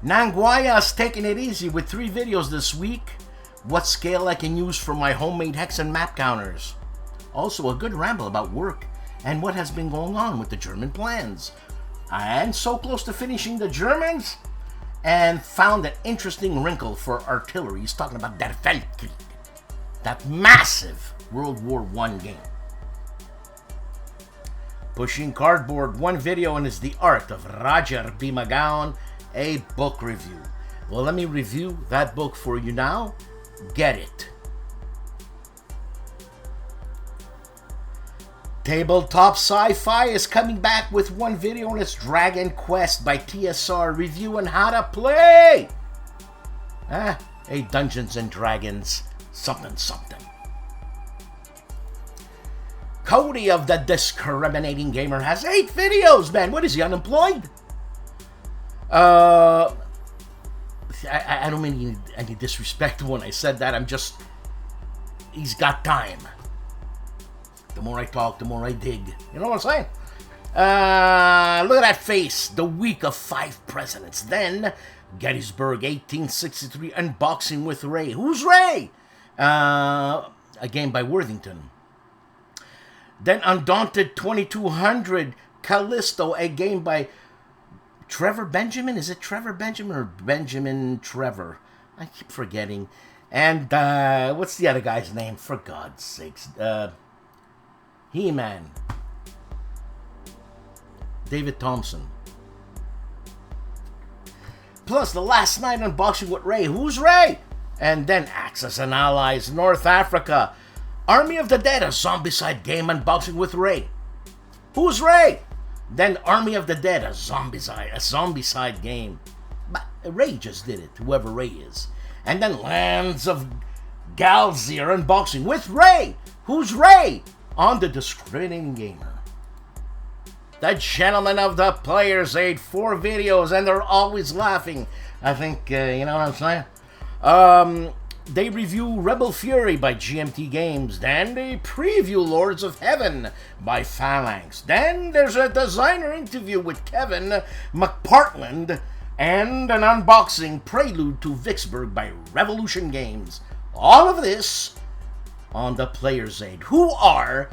Nanguaya's taking it easy with 3 videos this week. What scale I can use for my homemade hex and map counters. Also a good ramble about work and what has been going on with the German plans. And so close to finishing the Germans, and found an interesting wrinkle for artillery. He's talking about Der Weltkrieg, that massive World War I game. Pushing Cardboard, 1 video, and is The Art of Roger B. McGowan, a book review. Well, let me review that book for you now. Get it. Tabletop Sci-Fi is coming back with 1 video on its Dragon Quest by TSR review on how to play. A Dungeons and Dragons something. Cody of the Discriminating Gamer has 8 videos, man. What is he, unemployed? I don't mean any disrespect when I said that. He's got time. The more I talk, the more I dig. You know what I'm saying? Look at that face. The week of 5 presidents. Then, Gettysburg 1863 unboxing with Ray. Who's Ray? A game by Worthington. Then, Undaunted 2200 Callisto, a game by Trevor Benjamin? Is it Trevor Benjamin or Benjamin Trevor? I keep forgetting. And what's the other guy's name? For God's sakes. He-Man. David Thompson. Plus, the last night unboxing with Ray. Who's Ray? And then Axis and Allies, North Africa. Army of the Dead, a zombicide game unboxing with Ray. Who's Ray? Then Army of the Dead, a zombicide game. But Ray just did it, whoever Ray is. And then Lands of Galzir unboxing with Ray. Who's Ray? On the Discriminating Gamer. The Gentlemen of the Player's Aid, 4 videos, and they're always laughing. I think, you know what I'm saying? They review Rebel Fury by GMT Games. Then they preview Lords of Heaven by Phalanx. Then there's a designer interview with Kevin McPartland and an unboxing prelude to Vicksburg by Revolution Games. All of this on the Player's Aid, who are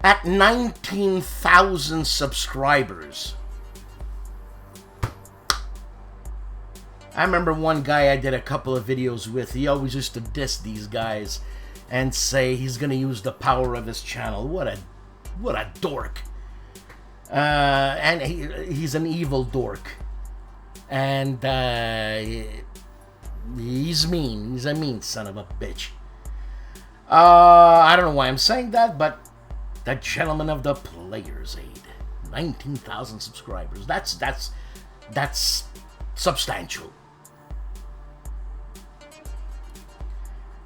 at 19,000 subscribers. I remember one guy I did a couple of videos with, he always used to diss these guys and say he's going to use the power of his channel. What a dork. And he's an evil dork. And he's mean. He's a mean son of a bitch. I don't know why I'm saying that, but the Gentleman of the Player's Aid. 19,000 subscribers. That's substantial.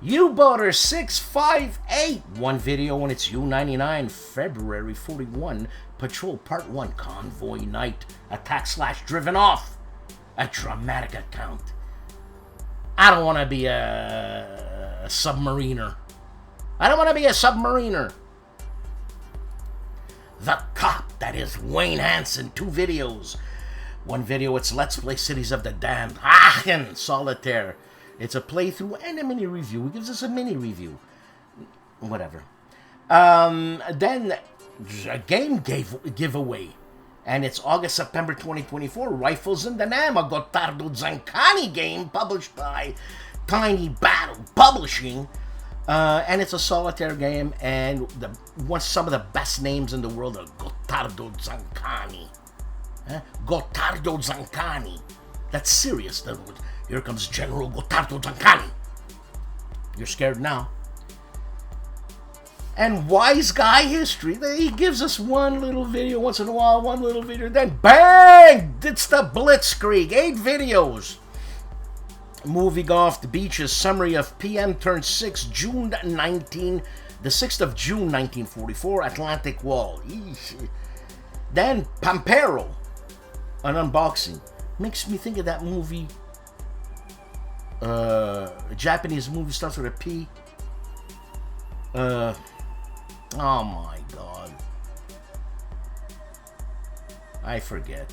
U-Boater 658. One video on its U-99, February 41. Patrol Part 1, Convoy Night. Attack / driven off. A dramatic account. I don't want to be a submariner. I don't want to be a submariner. The Cop, that is Wayne Hansen, 2 videos. One video, it's Let's Play Cities of the Damned. Aachen, Solitaire. It's a playthrough and a mini review. He gives us a mini review. Whatever. Then a game giveaway. And it's August-September 2024. Rifles in the Nam, a Gottardo Zancani game published by Tiny Battle Publishing. And it's a solitaire game, and some of the best names in the world are Gottardo Zancani. Gottardo Zancani. That's serious. Here comes General Gottardo Zancani. You're scared now. And Wise Guy History. He gives us one little video once in a while, one little video, then bang! It's the Blitzkrieg. 8 videos. Moving Off the Beaches, summary of PM Turn 6, June 19, the 6th of June 1944, Atlantic Wall. Eesh. Then Pampero, an unboxing. Makes me think of that movie, a Japanese movie, starts with a P. Oh my god. I forget.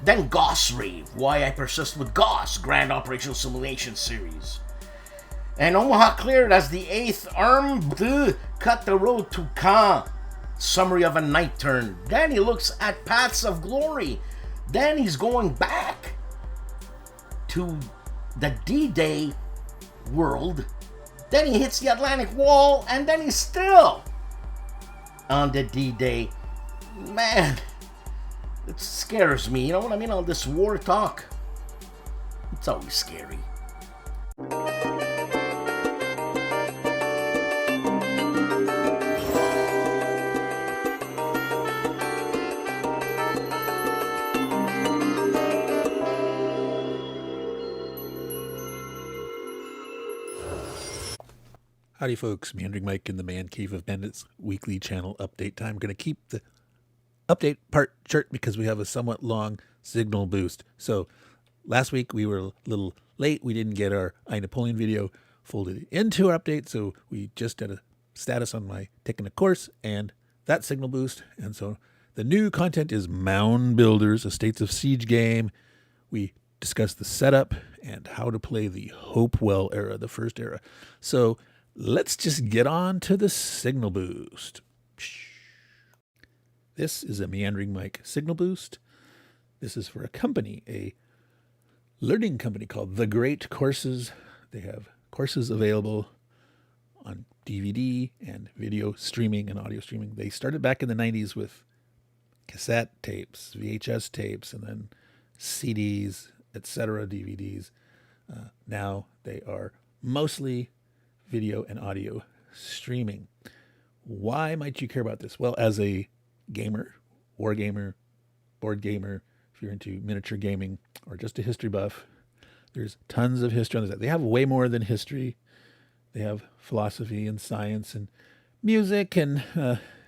Then Goss Rave, Why I Persist with Goss, Grand Operational Simulation Series. And Omaha cleared as the 8th Armed Cut the Road to Caen, summary of a night turn. Then he looks at Paths of Glory. Then he's going back to the D-Day world. Then he hits the Atlantic Wall, and then he's still on the D-Day. Man, it scares me, you know what I mean? All this war talk. It's always scary. Howdy folks, Meandering Mike in the Man Cave of Bandits weekly channel update time. I'm going to keep the update part short because we have a somewhat long signal boost. So last week we were a little late. We didn't get our iNapoleon video folded into our update. So we just did a status on my taking a course and that signal boost. And so the new content is Mound Builders, a States of Siege game. We discussed the setup and how to play the Hopewell era, the first era. So let's just get on to the signal boost. This is a meandering mic signal boost. This is for a company, a learning company called The Great Courses. They have courses available on DVD and video streaming and audio streaming. They started back in the 90s with cassette tapes, VHS tapes, and then CDs, etc., DVDs. Now they are mostly video and audio streaming. Why might you care about this? Well, as a gamer, war gamer, board gamer, if you're into miniature gaming or just a history buff, there's tons of history on this. They have way more than history. They have philosophy and science and music and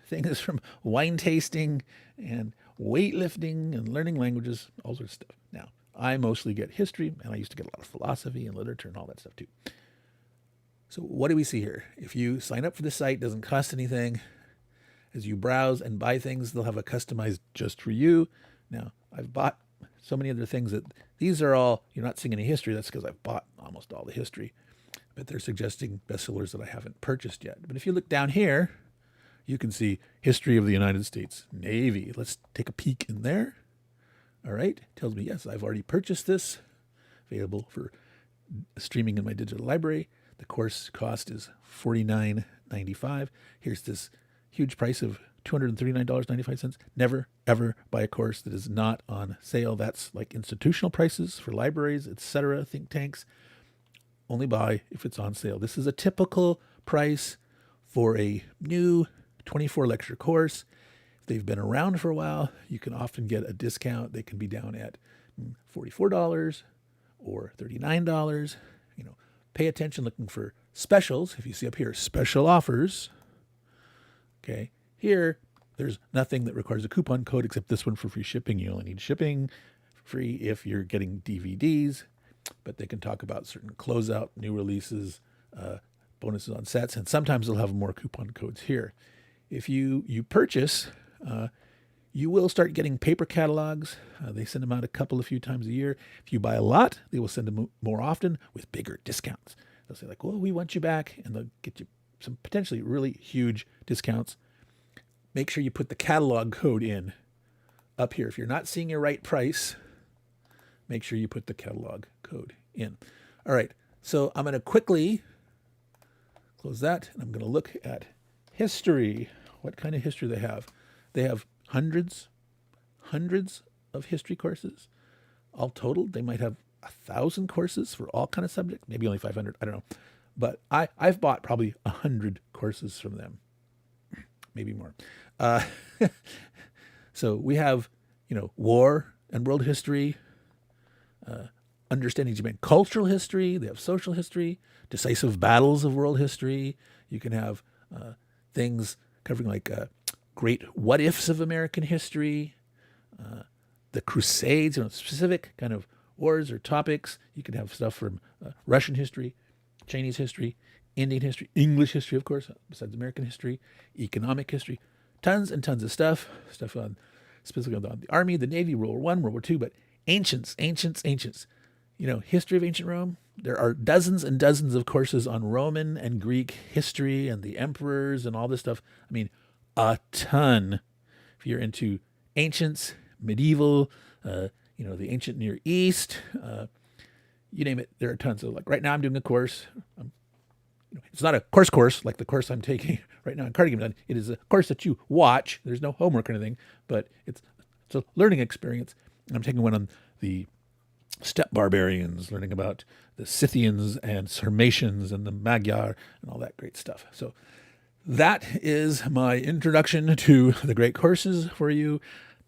things from wine tasting and weightlifting and learning languages, all sorts of stuff. Now, I mostly get history, and I used to get a lot of philosophy and literature and all that stuff too. So what do we see here? If you sign up for the site, it doesn't cost anything. As you browse and buy things, they'll have a customized just for you. Now, I've bought so many other things that these are all, you're not seeing any history. That's because I've bought almost all the history. But they're suggesting bestsellers that I haven't purchased yet. But if you look down here, you can see history of the United States Navy. Let's take a peek in there. All right. Tells me, yes, I've already purchased this. Available for streaming in my digital library. The course cost is $49.95. Here's this huge price of $239.95. Never, ever buy a course that is not on sale. That's like institutional prices for libraries, etc., think tanks. Only buy if it's on sale. This is a typical price for a new 24 lecture course. If they've been around for a while, you can often get a discount. They can be down at $44 or $39. You know, pay attention looking for specials. If you see up here, special offers. Okay, here, there's nothing that requires a coupon code except this one for free shipping. You only need shipping free if you're getting DVDs, but they can talk about certain closeout, new releases, bonuses on sets, and sometimes they'll have more coupon codes here. If you purchase, you will start getting paper catalogs. They send them out a few times a year. If you buy a lot, they will send them more often with bigger discounts. They'll say like, well, we want you back, and they'll get you some potentially really huge discounts. Make sure you put the catalog code in up here. If you're not seeing your right price, make sure you put the catalog code in. All right, so I'm going to quickly close that, and I'm going to look at history. What kind of history they have? They have hundreds of history courses. All totaled, they might have 1,000 courses for all kind of subjects. Maybe only 500. I don't know. But I've bought probably 100 courses from them, maybe more. So we have, war and world history, understanding Japan cultural history. They have social history, decisive battles of world history. You can have things covering like great what ifs of American history, the Crusades, specific kind of wars or topics. You can have stuff from Russian history, Chinese history, Indian history, English history, of course, besides American history, economic history, tons and tons of stuff on specifically on the Army, the Navy, World War I, World War II, but ancients. History of ancient Rome. There are dozens and dozens of courses on Roman and Greek history and the emperors and all this stuff. I mean, a ton. If you're into ancients, medieval, the ancient Near East, you name it, there are tons. So like right now I'm doing a course. It's not a course like the course I'm taking right now in card game. It is a course that you watch. There's no homework or anything, but it's a learning experience. And I'm taking one on the steppe barbarians, learning about the Scythians and Sarmatians and the Magyar and all that great stuff. So that is my introduction to the great courses for you.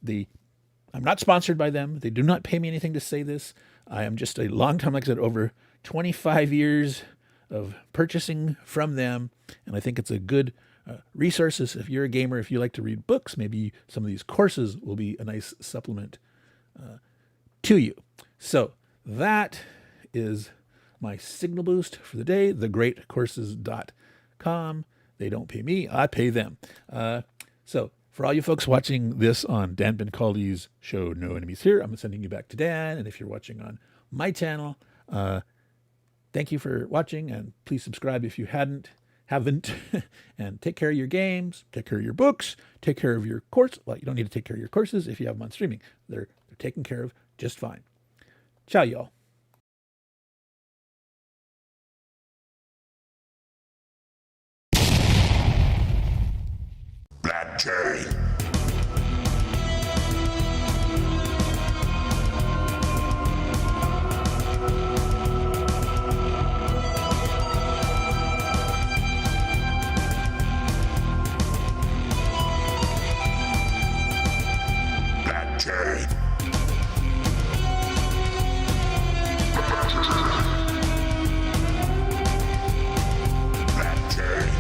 I'm not sponsored by them. They do not pay me anything to say this. I am just a long time, like I said, over 25 years of purchasing from them. And I think it's a good resource. If you're a gamer, if you like to read books, maybe some of these courses will be a nice supplement to you. So that is my signal boost for the day, thegreatcourses.com. They don't pay me, I pay them. So for all you folks watching this on Dan Bencaldi's show, No Enemies Here, I'm sending you back to Dan. And if you're watching on my channel, thank you for watching, and please subscribe if you hadn't. haven't. And take care of your games, take care of your books, take care of your course. Well, you don't need to take care of your courses if you have them on streaming. They're taken care of just fine. Ciao, y'all. Black Jay. Black Jay. Black Jay.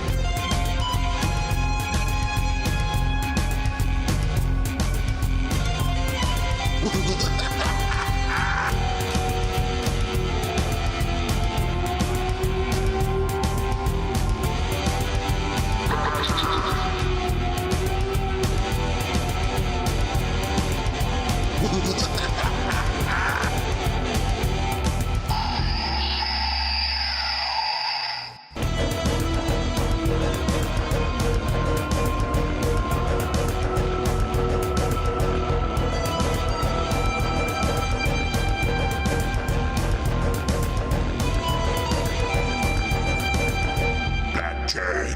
Black Jay.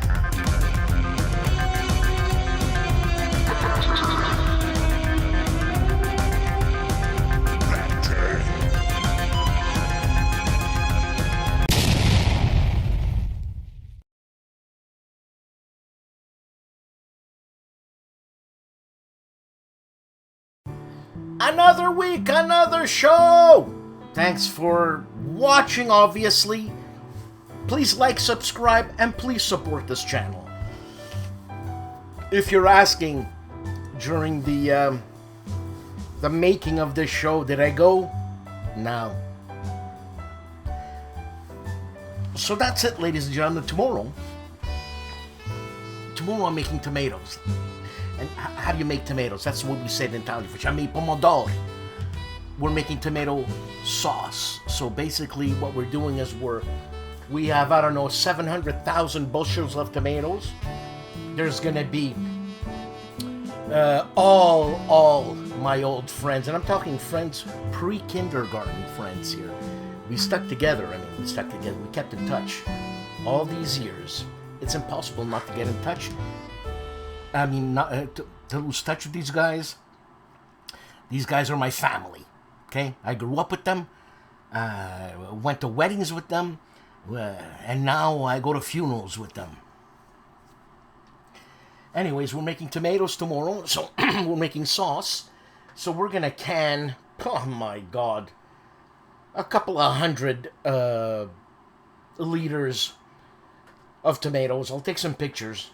Black Jay. Another week, another show! Thanks for watching, obviously. Please like, subscribe, and please support this channel. If you're asking, during the making of this show, did I go? No. So that's it, ladies and gentlemen. Tomorrow I'm making tomatoes. And how do you make tomatoes? That's what we said in Italian. Facciamo I pomodori. We're making tomato sauce. So basically what we're doing is we have, I don't know, 700,000 bushels of tomatoes. There's gonna be all my old friends, and I'm talking friends, pre-kindergarten friends here. We stuck together. We kept in touch all these years. It's impossible not to get in touch. I mean, not to lose touch with these guys. These guys are my family, okay? I grew up with them, went to weddings with them, and now I go to funerals with them. Anyways, we're making tomatoes tomorrow, so we're making sauce. So we're gonna can, oh my God, a couple of hundred liters of tomatoes. I'll take some pictures.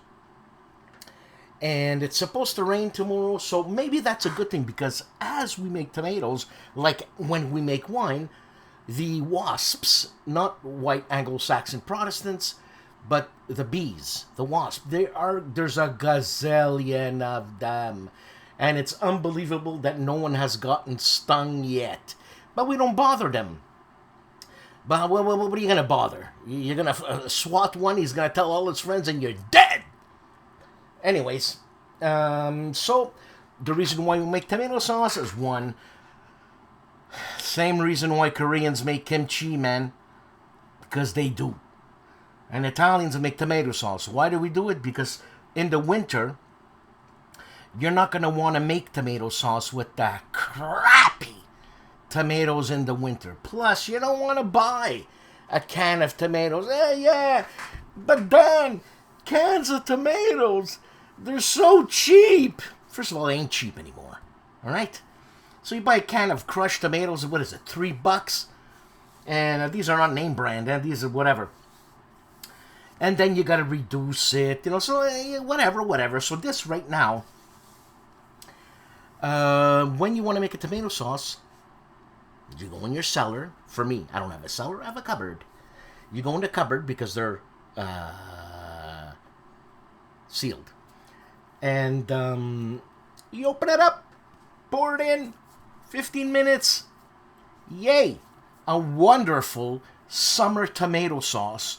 And it's supposed to rain tomorrow, so maybe that's a good thing, because as we make tomatoes, like when we make wine, the wasps, not white Anglo-Saxon Protestants, but the bees, the wasps, there's a gazillion of them. And it's unbelievable that no one has gotten stung yet. But we don't bother them. But what are you going to bother? You're going to swat one, he's going to tell all his friends, and you're dead! Anyways, so the reason why we make tomato sauce is one. Same reason why Koreans make kimchi, man. Because they do. And Italians make tomato sauce. Why do we do it? Because in the winter, you're not going to want to make tomato sauce with the crappy tomatoes in the winter. Plus, you don't want to buy a can of tomatoes. Yeah, but then cans of tomatoes, they're so cheap. First of all, they ain't cheap anymore. All right? So you buy a can of crushed tomatoes, what is it, $3? And these are not name brand, and these are whatever. And then you got to reduce it, so whatever. So this right now, when you want to make a tomato sauce, you go in your cellar. For me, I don't have a cellar, I have a cupboard. You go in the cupboard because they're sealed. And you open it up, pour it in, 15 minutes. Yay! A wonderful summer tomato sauce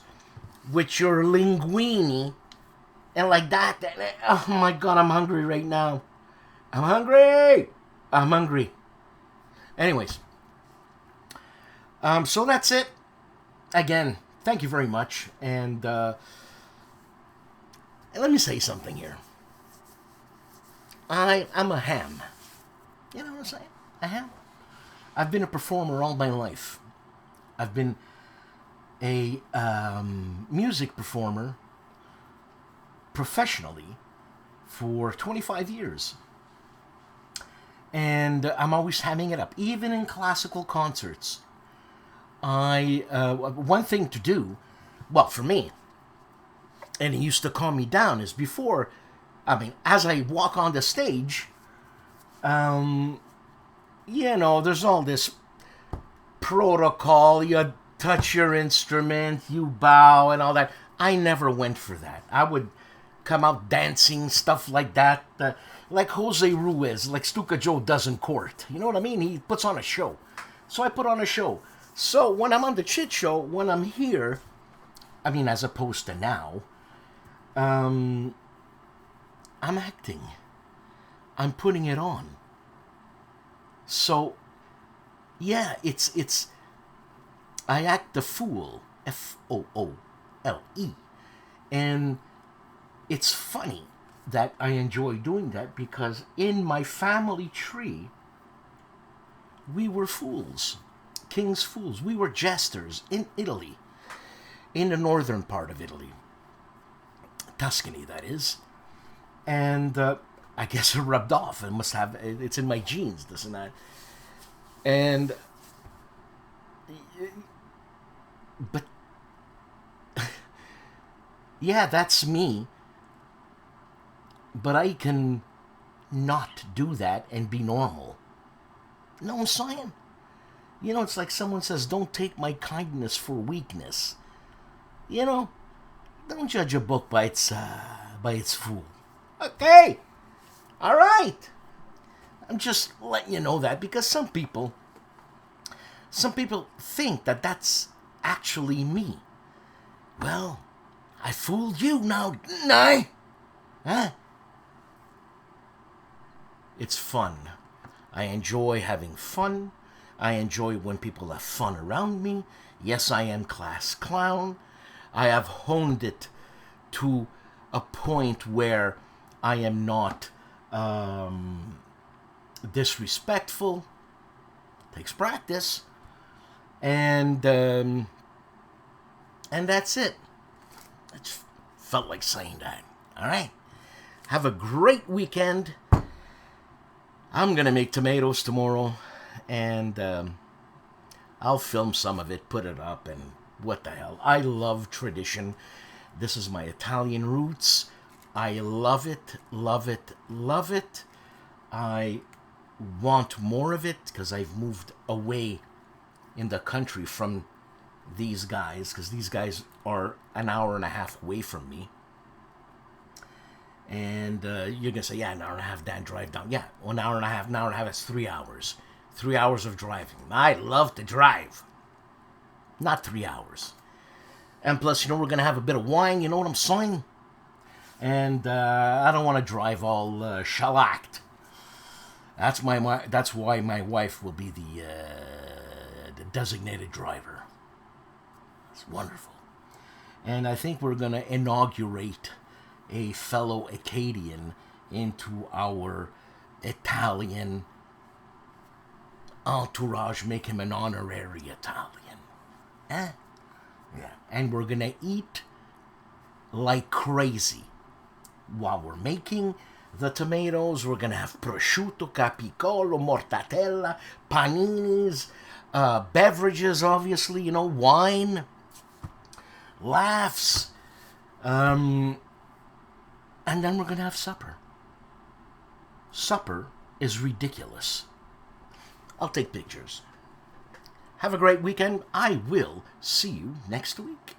with your linguine and like that. Oh my God, I'm hungry right now. I'm hungry. Anyways, so that's it. Again, thank you very much. And let me say something here. I'm a ham. You know what I'm saying? A ham. I've been a performer all my life. I've been a music performer professionally for 25 years. And I'm always hamming it up, even in classical concerts. One thing to do, well, for me, and it used to calm me down, is before, as I walk on the stage, there's all this protocol. You touch your instrument, you bow, and all that. I never went for that. I would come out dancing, stuff like that, like Jose Ruiz, like STUKAJOE does in court. You know what I mean? He puts on a show. So I put on a show. So when I'm on the Chit Show, when I'm here, as opposed to now, I'm acting. I'm putting it on. So, yeah, it's I act the fool, Foole, and it's funny that I enjoy doing that because in my family tree, we were fools, king's fools. We were jesters in Italy, in the northern part of Italy, Tuscany, that is, and I guess it rubbed off. It's in my genes, this and that. And, but, yeah, that's me. But I can not do that and be normal. You know what I'm saying? It's like someone says, don't take my kindness for weakness. Don't judge a book by its fool. Okay. All right. I'm just letting you know that because some people think that that's actually me. Well, I fooled you now, didn't I? Huh? It's fun. I enjoy having fun. I enjoy when people have fun around me. Yes, I am class clown. I have honed it to a point where I am not disrespectful. Takes practice. And that's it. I just felt like saying that. All right. Have a great weekend. I'm going to make tomatoes tomorrow, and I'll film some of it, put it up, and what the hell. I love tradition. This is my Italian roots. I love it, love it, love it. I want more of it because I've moved away in the country from these guys, because these guys are an hour and a half away from me. And you're going to say, yeah, an hour and a half down, drive down. Yeah, 1 hour and a half, that's 3 hours. 3 hours of driving. I love to drive. Not 3 hours. And plus, we're going to have a bit of wine, you know what I'm saying? And I don't want to drive all shellacked. That's why my wife will be the designated driver. It's wonderful. And I think we're going to inaugurate a fellow Acadian into our Italian entourage, make him an honorary Italian. Yeah. And we're going to eat like crazy. While we're making the tomatoes, we're going to have prosciutto, capicolo, mortadella, paninis, beverages, obviously, wine, laughs, and then we're going to have supper. Supper is ridiculous. I'll take pictures. Have a great weekend. I will see you next week.